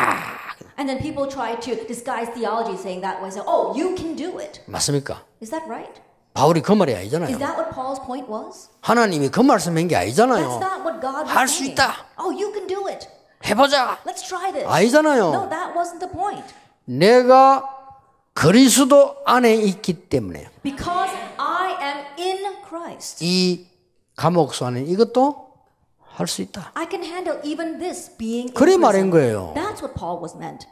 And then people try to disguise theology saying that way, say, oh, you can do it. 맞습니까? Is that right? 바울이 그 말이 Is 아니잖아요. that what Paul's point was? 하나님이 그 말씀한 게 That's 아니잖아요. not what God was 할 수 saying. 있다. Oh, you can do it. 해보자. Let's try this. 아니잖아요. No, that wasn't the point. 내가 그리스도 안에 있기 때문에 Because I am in Christ, 이 감옥소 안에 이것도 할 수 있다. I can handle even this being in 그래 말인 prison. 거예요. That's what Paul was meant.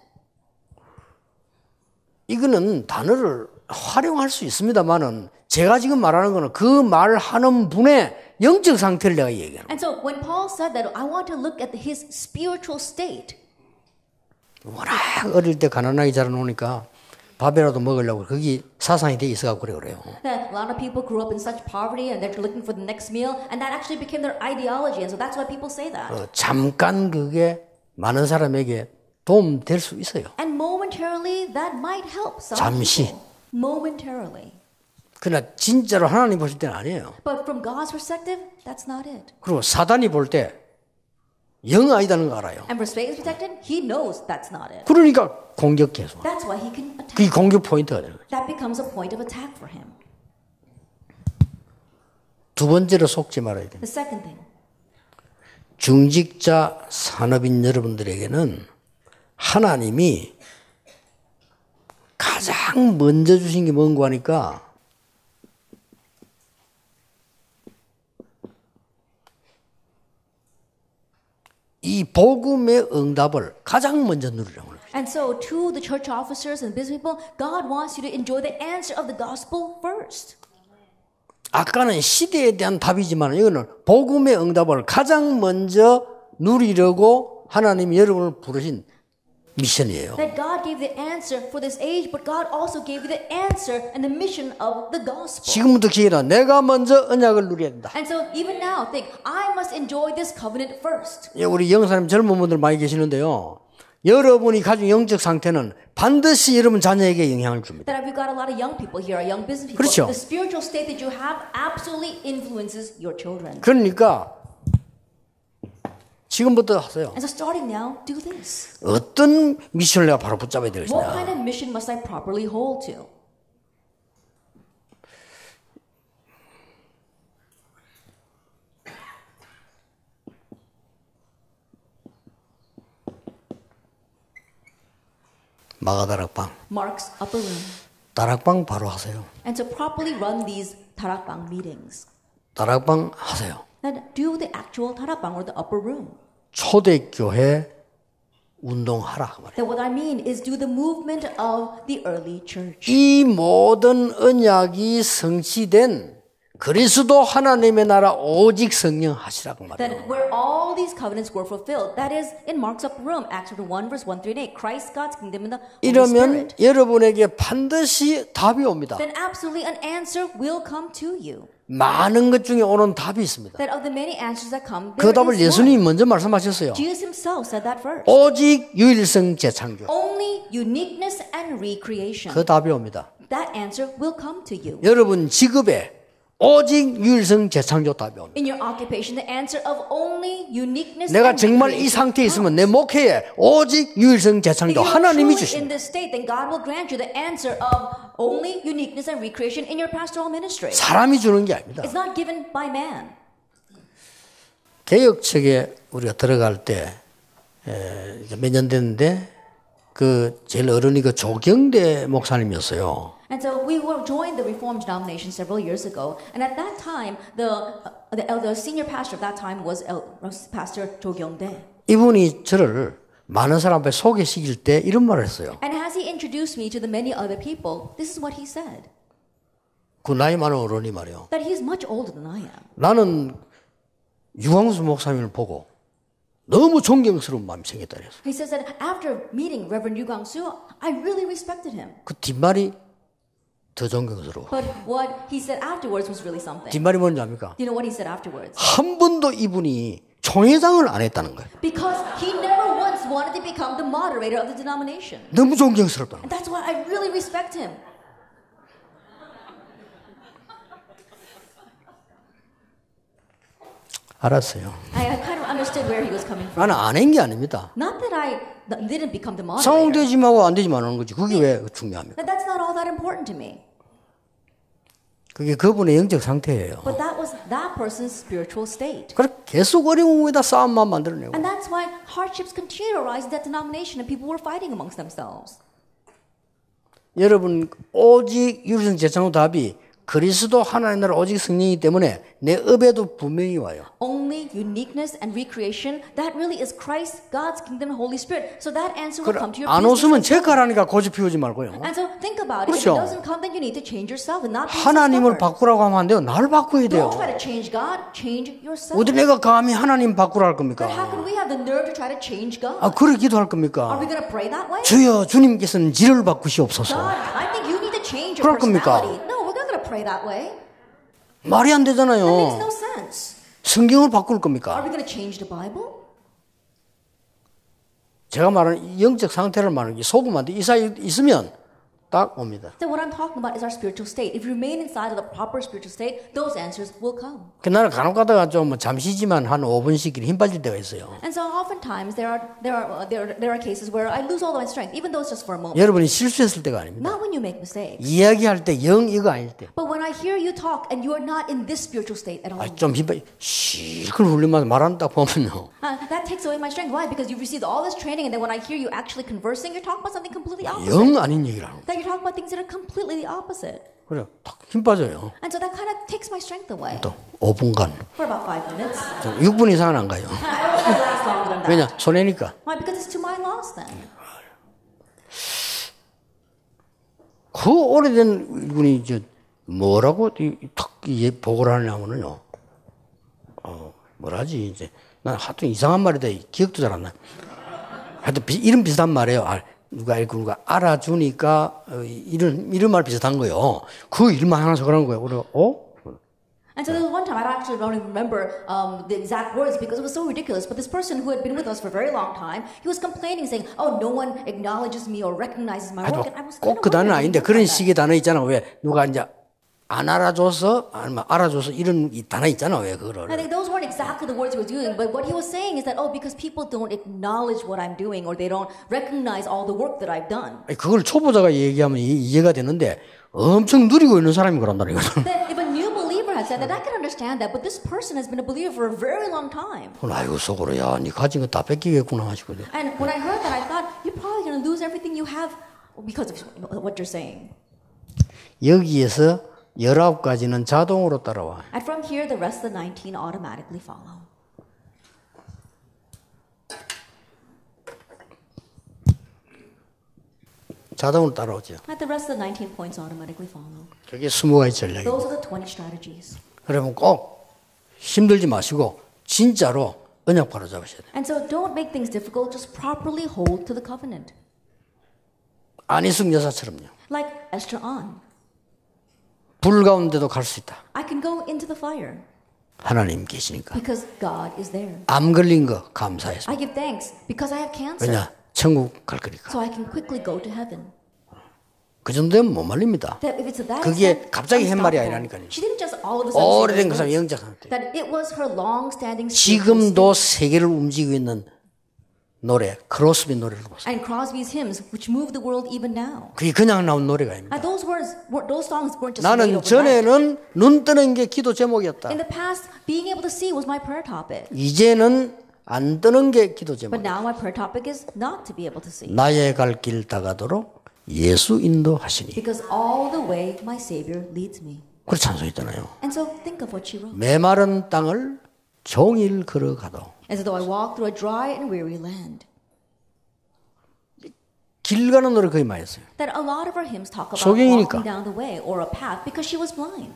이거는 단어를 활용할 수 있습니다만은 제가 지금 말하는 거는 그 말하는 분의 영적 상태를 내가 얘기하는 거예요. And so when Paul said that, I want to look at his spiritual state. 워낙 어릴 때 가난하게 자라놓으니까 밥이라도 먹으려고 거기 사상이 돼 있어갖고 그래요. That a lot of people grew up in such poverty and they're looking for the next meal, and that actually became their ideology. And so that's why people say that. 잠깐 그게 많은 사람에게 도움 될 수 있어요. And momentarily, that might help some 잠시. people. Momentarily. 그러나 진짜로 하나님 보실 때는 아니에요. But from God's perspective, that's not it. 그리고 사단이 볼 때 영 아니다는 거 알아요. And for Satan's perspective, he knows that's not it. 그러니까 공격 계속. That's why he can attack. 그게 공격 포인트가 되는 거예요. That becomes a point of attack for him. 두 번째로 속지 말아야 됩니다. The second thing, 중직자 산업인 여러분들에게는 하나님이 가장 먼저 주신 게 뭔고 하니까 이 복음의 응답을 가장 먼저 누리라고 합니다. and so to the church officers and business people, God wants you to enjoy the answer of the gospel first. 아까는 시대에 대한 답이지만 이거는 복음의 응답을 가장 먼저 누리려고 하나님이 여러분을 부르신 미션이에요. That God gave the answer for this age, but God also gave you the answer and the mission of the gospel. 지금부터 기회다. 내가 먼저 언약을 누려야 된다. And so even now, think, I must enjoy this covenant first. 우리 영사님 젊은 분들 많이 계시는데요. 여러분이 가진 영적 상태는 반드시 여러분 자녀에게 영향을 줍니다. That we've got a lot of young people here, young business people. 그렇죠. The spiritual state that you have absolutely influences your children. 그러니까 지금부터 하세요. And so starting now, do this. 어떤 미션을 내가 바로 붙잡아야 What 되겠냐. kind of mission must I properly hold to? 마가다락방. Mark's upper room. 다락방 바로 하세요. And to properly run these tarakbang meetings. 다락방 하세요. And do the actual tarakbang or the upper room. 초대교회 운동하라. That what I mean is do the movement of the early church. 이 모든 언약이 성취된 그리스도 하나님의 나라 오직 성령 하시라고 말해요. That where all these covenants were fulfilled, that is in Mark's upper room, Acts chapter 1, verse 1 through 8, Christ, God's kingdom, and the Holy 이러면 Spirit. 여러분에게 반드시 답이 옵니다. Then absolutely an answer will come to you. 많은 것 중에 오는 답이 있습니다. That of the many answers that come, 그 there 답을 is one. 예수님이 먼저 말씀하셨어요. Jesus himself said that first. 오직 유일성 재창조. Only uniqueness and recreation. 그 답이 옵니다. That answer will come to you. 여러분 직업에 오직 유일성 재창조 답이 옵니다. In your occupation, the answer of only uniqueness 내가 and 정말 이 recreation 상태에 있으면 comes. 내 목회에 오직 유일성 재창조 If you're 하나님이 truly in 주십니다. this state, then God will grant you the answer of only uniqueness and recreation in your pastoral ministry. 사람이 주는 게 아닙니다. It's not given by man. 개혁책에 우리가 들어갈 때 몇 년 됐는데 그 제일 어른이 그 조경대 목사님이었어요. And so we were joined the Reformed denomination several years ago, and at that time, the senior pastor of that time was Pastor Jo Kyung-dae. 이분이 저를 많은 사람 앞에 소개시킬 때 이런 말을 했어요. And as he introduced me to the many other people, this is what he said: 그 나이 많은 어른이 말이요. that he's much older than I am. 나는 유광수 목사님을 보고 너무 존경스러운 마음이 생겼다 그랬어요. He says that after meeting Reverend Yu Gang-soo, I really respected him. 그 뒷말이 더 존경스러워. But what he said afterwards was really something. 뒷말이 뭔지 압니까? Do you know what he said afterwards? 한 번도 이분이 총회장을 안 했다는 거예요. Because he never once wanted to become the moderator of the denomination. 너무 존경스럽다. And that's why I really respect him. 알았어요. I kind of understood where he was coming from. 나는 안 한 게 아닙니다. Not that I didn't become the moderator. 상황되지마고 안 되지만 하는 거지. 그게 왜 중요합니까? That's not all that important to me. 그게 그분의 영적 상태예요. But that was that person's spiritual state. 그래 계속 어려운 위에다 싸움만 만들어내고. And that's why hardships continue to rise in that denomination and people were fighting amongst themselves. 여러분 오직 유일성 재창조 답이 그리스도 하나님 나라 오직 성령이기 때문에 내 업에도 분명히 와요. Only uniqueness and recreation, that really is Christ, God's kingdom, and Holy Spirit. So that answer will come to your 안 business 웃으면 as well. 제가라니까 고집 피우지 말고요. And so think about it. 그렇죠. If it doesn't come, then you need to change yourself and not be so 하나님을 stubborn. 바꾸라고 하면 안 돼요. 나를 바꿔야 돼요. Don't try to change God, change yourself. 어디 내가 감히 하나님 바꾸라 할 겁니까? But how can we have the nerve to try to change God? 아, 그래 기도할 Are 겁니까? we going to pray that way? 주여 주님께서는 지를 바꾸시옵소서. God, I think you need to change 그럴 your 겁니까? personality. No, we're not going to pray that way. 말이 안 That makes 되잖아요. no sense. 성경을 바꿀 Are 겁니까? we going to change the Bible? 제가 말하는 이 영적 상태를 말하는 게 소금한테 이 사이에 있으면 딱 옵니다. So what I'm talking about is our spiritual state. If you remain inside of the proper spiritual state, those answers will come. 나는 간혹 가다가 좀 잠시지만 한 5분씩 힘 빠질 때가 있어요. And so oftentimes there are cases where I lose all of my strength, even though it's just for a moment. 여러분이 실수했을 때가 아닙니다. Not when you make mistakes, 이야기할 때 영 이거 아닐 때. but when I hear you talk and you are not in this spiritual state at all. 좀 힘 빠지 실컷 훈련만 말하는 딱 보면요. That takes away my strength. Why? Because you've received all this training, and then when I hear you actually conversing, you're talking about something completely opposite. 영 아닌 얘기라는 거예요. That you're talking about things that are completely the opposite. 그래, 탁 힘 빠져요. And so that kind of takes my strength away. 또 5분간. For about 5 minutes. 6분 이상은 안 가요. I don't think it lasts longer than that. 왜냐? 손해니까. Why? Because it's to my loss then. 그 오래된 분이 이제 뭐라고 탁 보고를 하냐면요. 뭐라지 이제 난 하여튼 이상한 말이다. 기억도 잘 안 나. 하여튼 이런 비슷한 말이에요. 누가 알아주니까 이런 말 비슷한 거예요. 그 일만 하면서 그런 거예요. 그래, And so there was one time, I actually don't even remember the exact words because it was so ridiculous. But this person who had been with us for a very long time, he was complaining, saying, "Oh, no one acknowledges me or recognizes my work." And I was 꼭 그 단어는 아닌데 그런 식의 단어 있잖아. 왜 누가 이제 안 알아줘서 아니면 알아줘서 이런 이 단어 있잖아. 왜 그거를. I think those weren't exactly the words he was using, but what he was saying is that, oh, because people don't acknowledge what I'm doing or they don't recognize all the work that I've done. 그걸 초보자가 얘기하면 이해가 되는데 엄청 누리고 있는 사람이 그런다는 거죠. That if a new believer had said that, I can understand that, but this person has been a believer for a very long time. 아이고 속으로 야, 네 가진 거 다 뺏기겠구나 하시거든. And when I heard that, I thought, you're probably going to lose everything you have because of what you're saying. 여기에서 19가지는 자동으로 따라와. And from here, the rest of the 19 automatically follow. 자동으로 따라오죠. And the rest of the 19 points automatically follow. 그게 20가지 전략이에요. Those are the 20 strategies. 그러면 꼭 힘들지 마시고 진짜로 언약 바로 잡으셔야 돼요. And so don't make things difficult, just properly hold to the covenant. 안희숙 여사처럼요. Like Esther on. 불 가운데도 갈 수 있다. I can go into the fire 하나님 계시니까. because God is there. 암 걸린 거 감사해서. I give thanks because I have cancer. 왜냐? 천국 갈 거니까. So I can quickly go to heaven. 그 정도면 못 말립니다. That if it's that 그게 extent, 갑자기 한 말이 unstoppable. 아니라니까요. She didn't just all of a sudden 오래된 그 say 사람 those 영적 words. 상태. That it was her long-standing 지금도 세계를 움직이고 있는 노래, 크로스비 노래를 보세요. and Crosby's hymns, which move the world even now. 그게 그냥 나온 노래가 아닙니다. And those songs weren't just made 나는 overnight. 전에는 눈 뜨는 게 기도 제목이었다. In the past, being able to see was my prayer topic. 이제는 안 뜨는 게 기도 제목. But now my prayer topic is not to be able to see. 나의 갈 길 다가도록 예수 인도하시니. Because all the way my Savior leads me. 그렇게 찬송했잖아요. And so think of what she wrote. 메마른 땅을 종일 걸어가도 As though I walk through a dry and weary land. 길 가는 노래 거의 많이 했어요. That a lot of our hymns talk about 소경이니까. walking down the way or a path because she was blind.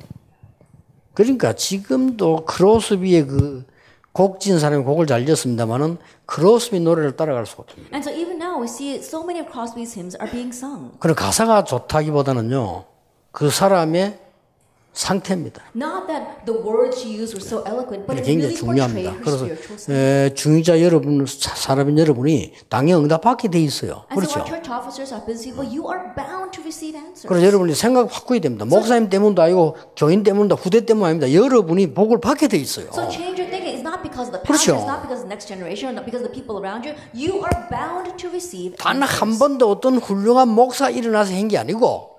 그러니까 지금도 크로스비의 그 곡진 사람이 곡을 잘 지었습니다만은 크로스비 노래를 따라갈 수가 없습니다. And so even now we see so many of Crosby's hymns are being sung. 그런 가사가 좋다기보다는요, 그 사람의 상태입니다. Not that the words she used were so eloquent, but it 굉장히 really portrayed 중요합니다. her 그래서 spiritual state. 중의자 여러분, 사람인 여러분이 당연히 응답받게 돼 있어요. And so 그렇죠? our church officers, our business people, you are bound to receive answers. 그래서 여러분이 생각 바꿔야 됩니다. 목사님 때문도 아니고 교인 때문도 후대 때문 아닙니다. 여러분이 복을 받게 돼 있어요. So change your thinking. It's not because of the pastor, 그렇죠. it's not because of the next generation, not because of the people around you. You are bound to receive 단 한 answers. 번도 어떤 훌륭한 목사 일어나서 한 게 아니고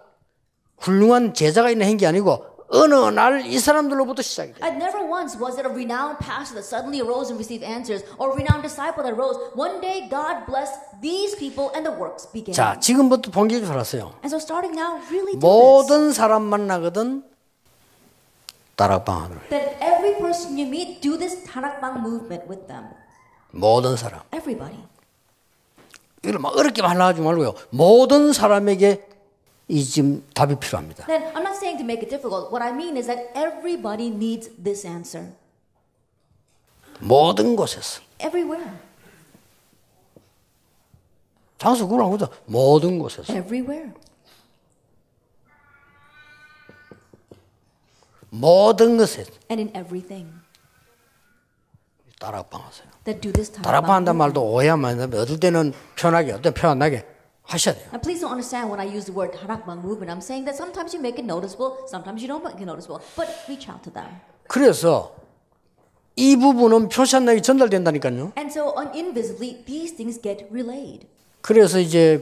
훌륭한 제자가 일어난 게 아니고 어느 날 이 사람들로부터 시작이 돼요. And never once was it a renowned pastor that suddenly arose and received answers, or a renowned disciple that arose. One day, God blessed these people, and the works began. 자, 지금부터 본격적으로 알았어요. And so, starting now, really do this. 모든 사람 만나거든 다락방 하도록. That every person you meet, do this Tarakbang movement with them. 모든 사람. Everybody. 이걸 막 어렵게 하려 하지 말고요. 모든 사람에게 이 지금 답이 필요합니다. Then I'm not saying to make it difficult. What I mean is that everybody needs this answer. 모든 곳에서. Everywhere. 장수 구분하고 보자. 모든 곳에서. Everywhere. 모든 것에 And in everything. 다락방 하세요. That do this 다락방 한단 Tarakbang. 말도 오해하면 안 됩니다. 어떨 때는 편하게, 어떨 때는 편안하게 하셔야 돼요. Now, please don't understand when I use the word Tarakbang movement. I'm saying that sometimes you make it noticeable, sometimes you don't make it noticeable. But reach out to them. 그래서 이 부분은 표시 안 나게 전달된다니까요. And so, invisibly, these things get relayed. 그래서 이제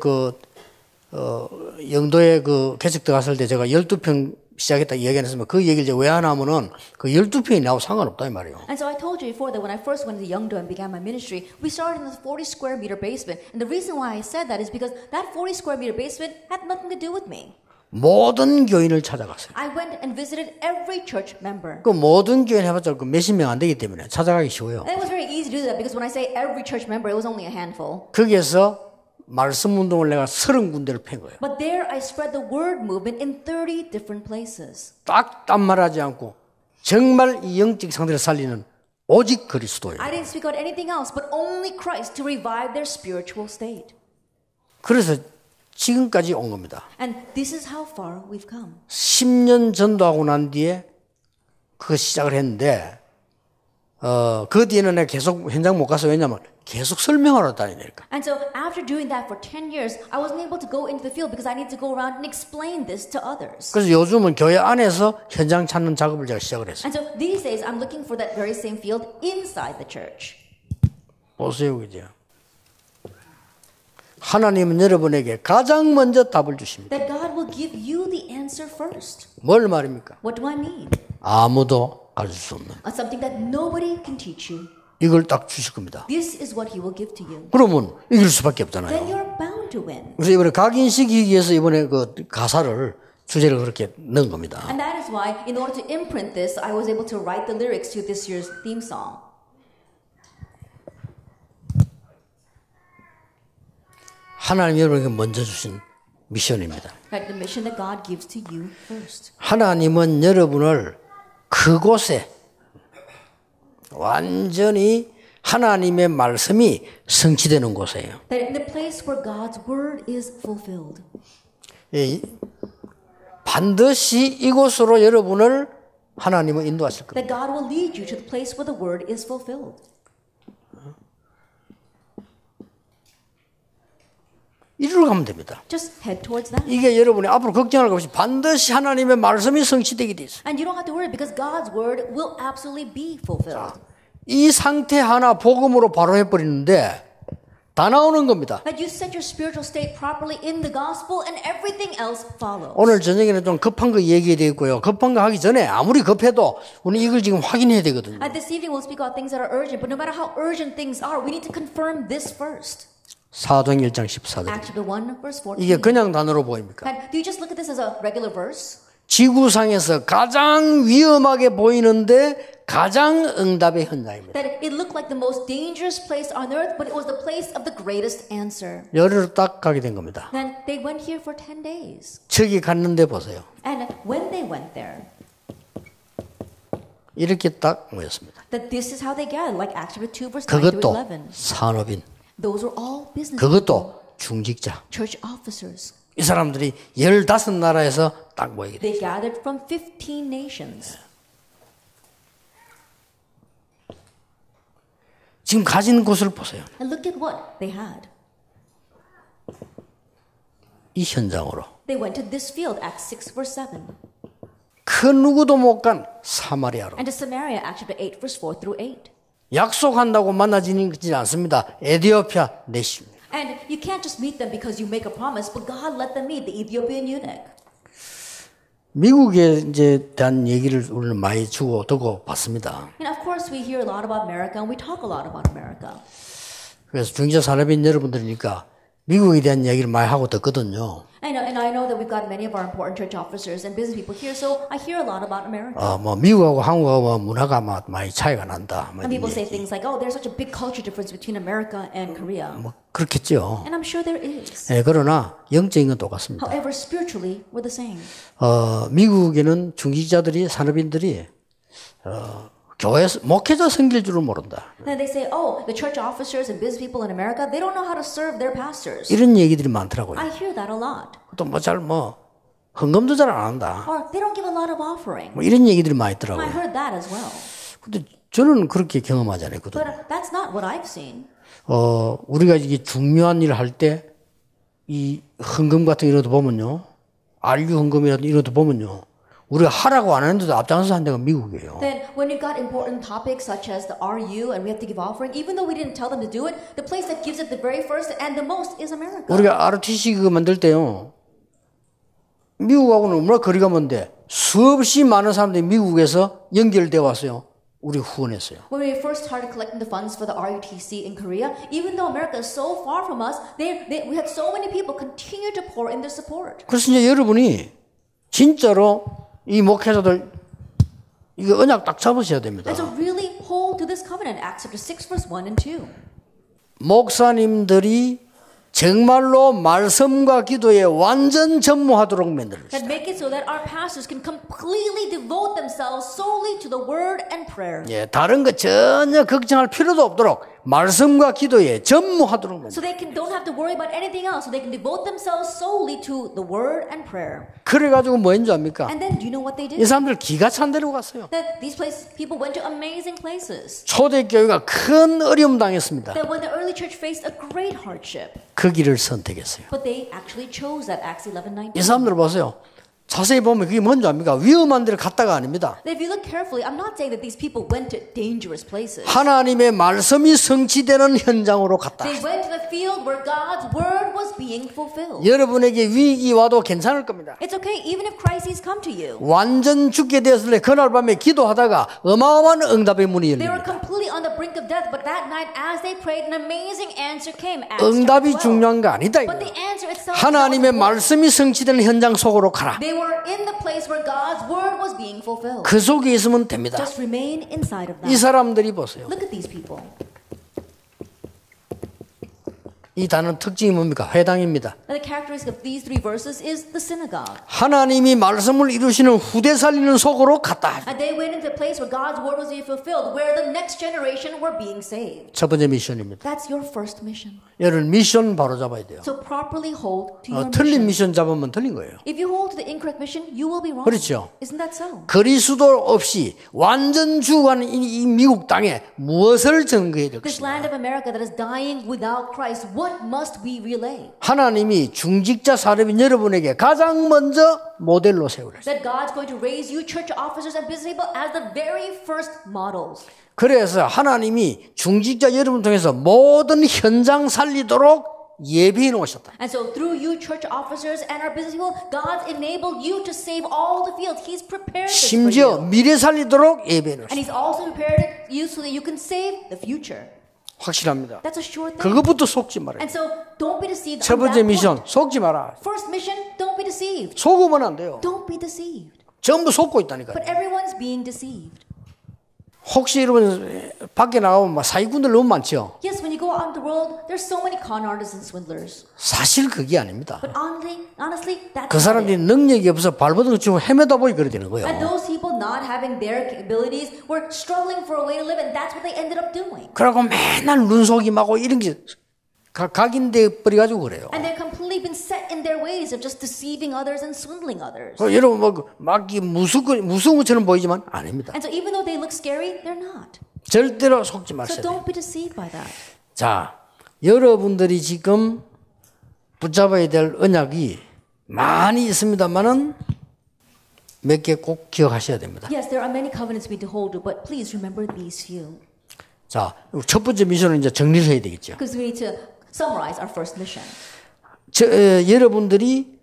영도에 개척 들어갔을 때 제가 12평 시작했다 이야기했으면 그 얘기를 이제 왜 안 하면은 그 12평이 나하고 상관없다 이 말이에요. And so I told you before that when I first went to Yeongdo and began my ministry, we started in this 40 square meter basement. And the reason why I said that is because that 40 square meter basement had nothing to do with me. 모든 교인을 찾아갔어요. I went and visited every church member. 그 모든 교인 해봤자 그 몇십 명 안 되기 때문에 찾아가기 쉬워요. And it was very easy to do that because when I say every church member, it was only a handful. 거기에서 말씀 운동을 내가 30군데를 팬 거예요. But there I spread the word movement in 30 different places. 딱 딴 말하지 않고 정말 이 영적 상태를 살리는 오직 그리스도예요. I didn't speak out anything else, but only Christ to revive their spiritual state. 그래서 지금까지 온 겁니다. And this is how far we've come. 10년 전도하고 난 뒤에 그거 시작을 했는데 그 뒤에는 내가 계속 현장 못 가서 왜냐면 계속 설명하러 다니니까. And so after doing that for 10 years, I wasn't able to go into the field because I need to go around and explain this to others. 그래서 요즘은 교회 안에서 현장 찾는 작업을 제가 시작을 했어요. And so these days, I'm looking for that very same field inside the church. 보세요, 그죠? 하나님은 여러분에게 가장 먼저 답을 주십니다. That God will give you the answer first. 뭘 말입니까? What do I mean? 아무도 가르칠 수 없는. Something that nobody can teach you. 이걸 딱 주실 겁니다. This is what He will give to you. 그러면 이길 수밖에 Then 없잖아요. you're bound to win. 그래서 이번에 각인시키기 위해서 이번에 그 가사를 주제를 그렇게 넣은 겁니다. And that is why, in order to imprint this, I was able to write the lyrics to this year's theme song. 하나님 여러분에게 먼저 주신 미션입니다. Right, the mission that God gives to you first. 하나님은 여러분을 그곳에 완전히 하나님의 말씀이 성취되는 곳이에요. That in the place where God's word is fulfilled. 반드시 이곳으로 여러분을 하나님은 인도하실 겁니다. That God will lead you to the place where the word is fulfilled. 이리로 가면 됩니다. Just head towards that. 이게 여러분이 앞으로 걱정할 것 없이 반드시 하나님의 말씀이 성취되게 돼 있어요. And you don't have to worry because God's word will absolutely be fulfilled. 이 상태 하나 복음으로 바로 해버리는데 다 나오는 겁니다. That you set your spiritual state properly in the gospel and everything else follows. 오늘 저녁에는 좀 급한 거 얘기해야 되겠고요. 급한 거 하기 전에 아무리 급해도 우리 이걸 지금 확인해야 되거든요. At this evening we'll speak about things that are urgent, but no matter how urgent things are, we need to confirm this first. 사도행 1장 14절. Acts chapter 1 verse 14. 이게 그냥 단어로 보입니까? And do you just look at this as a regular verse? 지구상에서 가장 위험하게 보이는데 가장 응답의 현장입니다. That it looked like the most dangerous place on earth, but it was the place of the greatest answer. 열흘 딱 가게 된 겁니다. Then they went here for 10 days. 저기 갔는데 보세요. And when they went there, 이렇게 딱 모였습니다. that this is how they gathered, like Acts chapter 2 verse 9 through 그것도 11. 산업인, Those were all business 그것도 중직자. church officers. 이 사람들이 15나라에서 딱 모이게 They 됐어요. gathered from 15 nations. 지금 가진 곳을 보세요. And look at what they had. 이 현장으로. They went to this field, Acts 6 verse 7. 그 누구도 못 간 사마리아로. And to Samaria, Acts chapter 8 verse 4 through 8. 약속한다고 만나지는 않습니다. 에디오피아 내심. And you can't just meet them because you make a promise, but God let them meet the Ethiopian eunuch. 미국에 이제 대한 얘기를 우리는 많이 주고 듣고 봤습니다. And of course we hear a lot about America and we talk a lot about America. 그래서 중직자 산업인 여러분들이니까 미국에 대한 얘기를 많이 하고 듣거든요. And I know that we've got many of our important church officers and business people here, so I hear a lot about America. 뭐 미국하고 한국하고 문화가 많이 차이가 난다. And people say things like, "Oh, there's such a big culture difference between America and Korea." 뭐 그렇겠죠. And I'm sure there is. 예, 그러나 영적인 건 똑같습니다. However, spiritually, we're the same. 미국에는 중직자들이 산업인들이 교회 목회자 섬길 줄을 모른다. Then they say, "Oh, the church officers and business people in America, they don't know how to serve their pastors." 이런 얘기들이 많더라고요. I hear that a lot. 또 헌금도 잘 안 한다. Or they don't give a lot of offering. 뭐 이런 얘기들이 많이 I 있더라고요. heard that as well. 근데 저는 그렇게 경험하지 않았거든요. But that's not what I've seen. 우리가 이게 중요한 일을 할 때 이 헌금 같은 이런 것도 보면요. RU 헌금이라든 이런 것도 보면요. 우리가 하라고 안 했는데도 앞장서서 한 데가 미국이에요. Then when you've got important topics such as the RU and we have to give offering, even though we didn't tell them to do it, the place that gives it the very first and the most is America. 우리가 ROTC 그거 만들 때요. 미국하고는 얼마나 거리가 먼데 수없이 많은 사람들이 미국에서 연결되어 왔어요. 우리 후원했어요. When we first started collecting the funds for the RUTC in Korea, even though America is so far from us, we had so many people continue to pour in their support. 그래서 이제 여러분이 진짜로 이 목회자들 이거 언약 딱 잡으셔야 됩니다. And so really hold to this covenant, Acts chapter 6 verse 1 and 2. 목사님들이 정말로 말씀과 기도에 완전 전무하도록 만들었습니다. That make it so that our pastors can completely devote themselves solely to the word and prayer. 예, 다른 거 전혀 걱정할 필요도 없도록 말씀과 기도에 전무하도록 So 만들었습니다. they don't have to worry about anything else. So they can devote themselves solely to the word and prayer. 그래가지고 뭐인지 압니까? And then do you know what they 이 did? 사람들 기가 찬 데로 갔어요. That these people went to amazing places. 초대교회가 큰 어려움 당했습니다. That when the early church faced a great hardship, 그 길을 선택했어요. but they actually chose that Acts 11:19. 이 사람들 보세요. 자세히 보면 그게 뭔지 압니까? 위험한 데를 갔다가 아닙니다. If you look carefully, I'm not saying that these people went to dangerous places. 하나님의 말씀이 성취되는 현장으로 갔다. They went to the field where God's word was being fulfilled. 여러분에게 위기 와도 괜찮을 겁니다. It's okay even if crises come to you. 완전 죽게 되었을 때 그날 밤에 기도하다가 어마어마한 응답의 문이 They were 열립니다. completely on the brink of death, but that night as they prayed, an amazing answer came. Acts 응답이 12. 중요한 거 아니다. But the answer itself is 하나님의 not important. 말씀이 성취되는 현장 속으로 가라. They were in the place where God's word was being fulfilled. 그 속에 있으면 됩니다. Just remain inside of 이 that. 사람들이 보세요. Look at these people. 이 단어는 특징이 뭡니까? 회당입니다. And the characteristic of these three verses is the synagogue. 하나님이 말씀을 이루시는 후대 살리는 속으로 갔다. And they went into the place where God's word was being fulfilled, where the next generation were being saved. 첫 번째 미션입니다. That's your first mission. 여러분 미션 바로 잡아야 돼요. So properly hold to your 틀린 mission. 미션 잡으면 틀린 거예요. If you hold to the incorrect mission, you will be wrong. 그렇죠. Isn't that so? 그리스도 없이 완전 죽어가는 이 미국 땅에 무엇을 증거해야 될 This 것이냐. land of America that is dying without Christ, what must we relay? 하나님이 중직자 사람인 여러분에게 가장 먼저 모델로 세우라. That God's going to raise you church officers and business people as the very first models. 그래서 하나님이 중직자 여러분 통해서 모든 현장 살리도록 예비해 놓으셨다. And so through you church officers and our business people, God's enabled you to save all the fields. He's prepared this for 심지어 you. 미래 살리도록 예비해 놓으셨다. And He's also prepared you so that you can save the future. 확실합니다. That's a sure thing. 그것부터 속지 말아요. And so don't be deceived. 첫 on 번째 that 미션 point. 속지 마라. First mission, don't be deceived. 속으면 안 돼요. Don't be deceived. 전부 속고 있다니까요. But everyone's being deceived. 혹시 여러분 밖에 나가면 막 사기꾼들 너무 많죠. Yes, when you go out in the world, there's so many con artists and swindlers. 사실 그게 아닙니다. But honestly, that's 그 not 사람들이 it. 능력이 없어 발버둥 치고 헤매다 보이 그래 되는 거예요. And those people not having their capabilities were struggling for a way to live, and that's what they ended up doing. 그러고 맨날 눈속임하고 이런 게 각인돼 버려가지고 그래요. And they're completely been set in their ways of just deceiving others and swindling others. 여러분 막 무서운 것처럼 보이지만 아닙니다. And so even though they look scary, they're not. 절대로 속지 So 마세요. don't be deceived by that. 자, 여러분들이 지금 붙잡아야 될 언약이 많이 있습니다만은 몇 개 꼭 기억하셔야 됩니다. Yes, there are many covenants we need to hold to, but please remember these few. 자, 첫 번째 미션은 이제 정리를 해야 되겠죠. Because we need to summarize our first mission. 여러분들이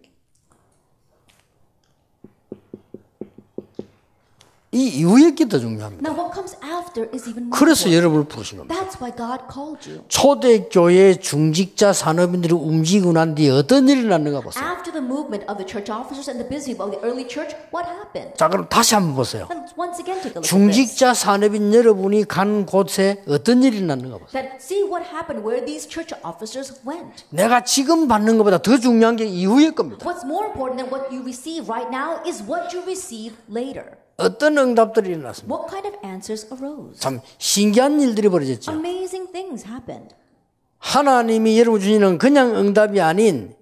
이 이후의 게 더 중요합니다. Now what comes after is even more 그래서 important. 여러분을 부르신 겁니다. That's why God called you. 초대교회 중직자 산업인들이 움직이고 난 뒤에 어떤 일이 났는가 보세요. After the movement of the church officers and the business people of the early church, what happened? 자, 그럼 다시 한번 보세요. And once again, take a look at this. 중직자 산업인 여러분이 간 곳에 어떤 일이 났는가 보세요. That see what happened where these church officers went. 내가 지금 받는 것보다 더 중요한 게 이후의 겁니다. What's more important than what you receive right now is what you receive later. 어떤 응답들이 일어났습니까? What kind of answers arose? 참 신기한 일들이 벌어졌죠. Amazing things happened. 하나님이 여러분 주시는 그냥 응답이 아닌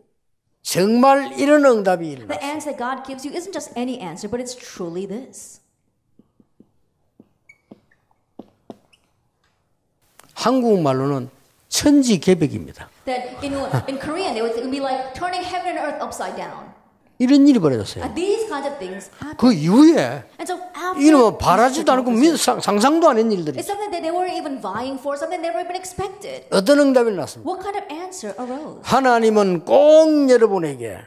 정말 이런 응답이 The 일어났어요. answer that God gives you isn't just any answer, but it's truly this. 한국말로는 천지개벽입니다. That in Korean, it would be like turning heaven and earth upside down. 이런 일이 벌어졌어요. And these kinds of things happen. 그 이후에 And so after 이러면 these 바라지도 않고 church officers, 상상도 안 한 일들이 it's something that they weren't even vying for, something they never even expected. 어떤 응답이 났습니까? What kind of answer arose? 하나님은 꼭 여러분에게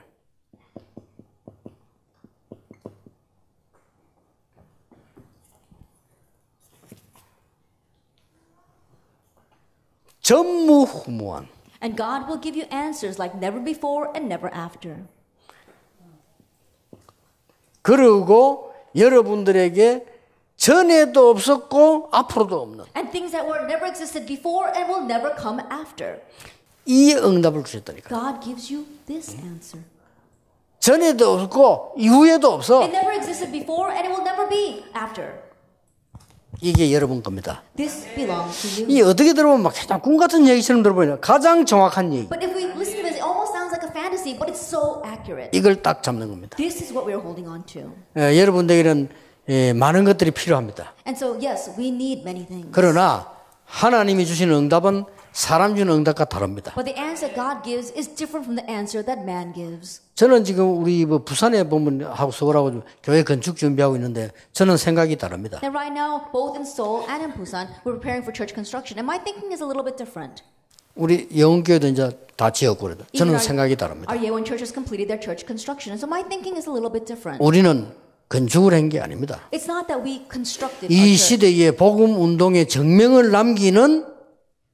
전무후무한 And God will give you answers like never before and never after. 그리고 여러분들에게 전에도 없었고 앞으로도 없는 And things that were never existed before and will never come after. 이 응답을 주셨다니까. God gives you this answer. 전에도 없고 이후에도 없어. It never existed before and it will never be after. 이게 여러분 겁니다. This belongs to you. 이 어떻게 들어보면 막 그냥 꿈 같은 얘기처럼 들어보니까 가장 정확한 얘기. But if we listen to this, it almost sounds like a fantasy, but it's so accurate. 이걸 딱 잡는 겁니다. This is what we're holding on to. 여러분들에게는 많은 것들이 필요합니다. And so, yes, we need many things. 그러나 하나님이 주시는 응답은 사람 주는 응답과 다릅니다. But the answer God gives is different from the answer that man gives. 저는 지금 우리 부산에 보면 하고 서울하고 교회 건축 준비하고 있는데 저는 생각이 다릅니다. And right now, both in Seoul and in Busan, we're preparing for church construction. And my thinking is a little bit different. 우리 영원교회도 이제 다 지었고 그래도 저는 Even 생각이 다릅니다. Our Yeowon church has completed their church construction. And so my thinking is a little bit different. 우리는 건축을 한 게 아닙니다. It's not that we constructed 이 our church. 시대에 복음 운동의 정명을 남기는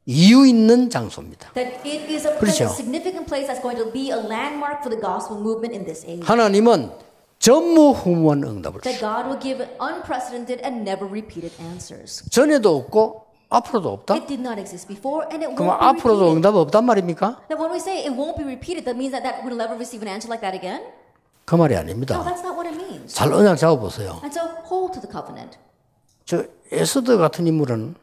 이유 있는 장소입니다. That it is a 그렇죠. significant place that's going to be a landmark for the gospel movement in this age. 하나님은 전무후무한 응답을 That 주십니다. God will give unprecedented and never repeated answers. 전에도 없고 앞으로도 없다? It did not exist before and it 그럼 won't be 앞으로도 repeated. 응답 없단 말입니까? That when we say it won't be repeated, that means that we'll never receive an answer like that again? 그 말이 No, 아닙니다. that's not what it means. 잘 언약 잡아보세요. And so hold to the covenant. 저 에스더 같은 인물은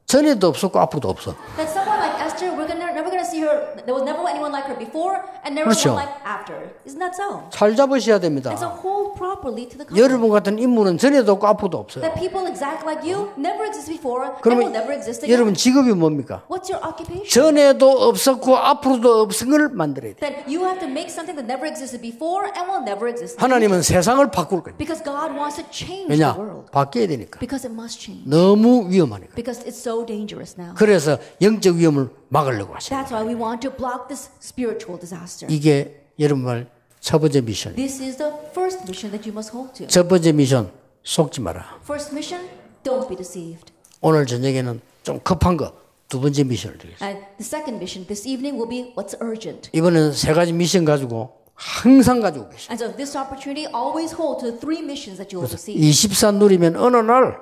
전에도 없었고 앞으로도 없어. That someone like Esther, never going to see her. There was never anyone like her before, and never 그렇죠. one like after. Isn't that so? 잘 잡으셔야 됩니다. And so hold properly to the covenant. 여러분 같은 인물은 전에도 없고 앞으로도 없어요. That people exactly like you never exist before and will 그러면 never exist again. 여러분 직업이 뭡니까? What's your occupation? 전에도 없었고 앞으로도 없은 걸 만들어야 돼. That you have to make something that never existed before and will never exist again. 하나님은 세상을 바꿀 거예요. Because God wants to change 왜냐? the world. 바뀌어야 되니까. Because it must change. 너무 위험하니까. Because it's so dangerous now. 그래서 영적 위험을 막으려고 하셔요. That's why we want to block this spiritual disaster. 이게 여러분 말 첫 번째 미션. This is the first mission that you must hold to. 첫 번째 미션 속지 마라. First mission, don't be deceived. 오늘 저녁에는 좀 급한 거 두 번째 미션을 드리겠습니다. And the second mission this evening will be what's urgent. 이번에는 세 가지 미션 가지고 항상 가지고 계세요. And so this opportunity, always hold to the three missions that you will receive. 24 누리면 어느 날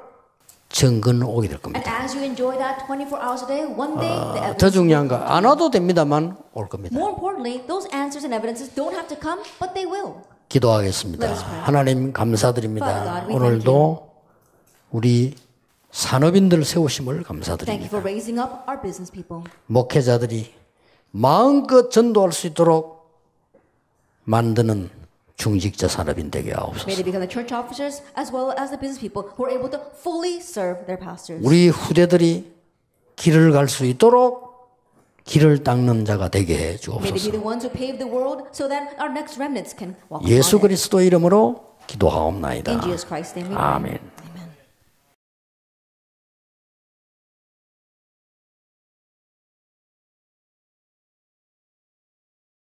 정근 오게 될 And 겁니다. as you enjoy that 24 hours a day, one day the 더 evidence 중요한 거 안 와도 됩니다만 올 겁니다. More importantly, those answers and evidences don't have to come, but they will. 기도하겠습니다. Let us pray. 하나님 감사드립니다. Father God, we 오늘도 우리 산업인들 세우심을 Thank you 감사드립니다. for raising up our business people. 목회자들이 마음껏 전도할 수 있도록 만드는 중직자 산업인 되게 May 하옵소서. they become the church officers as well as the business people who are able to fully serve their pastors. 우리 후대들이 길을 갈 수 있도록 길을 닦는 자가 되게 해 May they be 주옵소서. the ones who pave the world so that our next remnants can walk 예수 upon it. 그리스도 이름으로 기도하옵나이다. In Jesus Christ's name we pray. 아멘.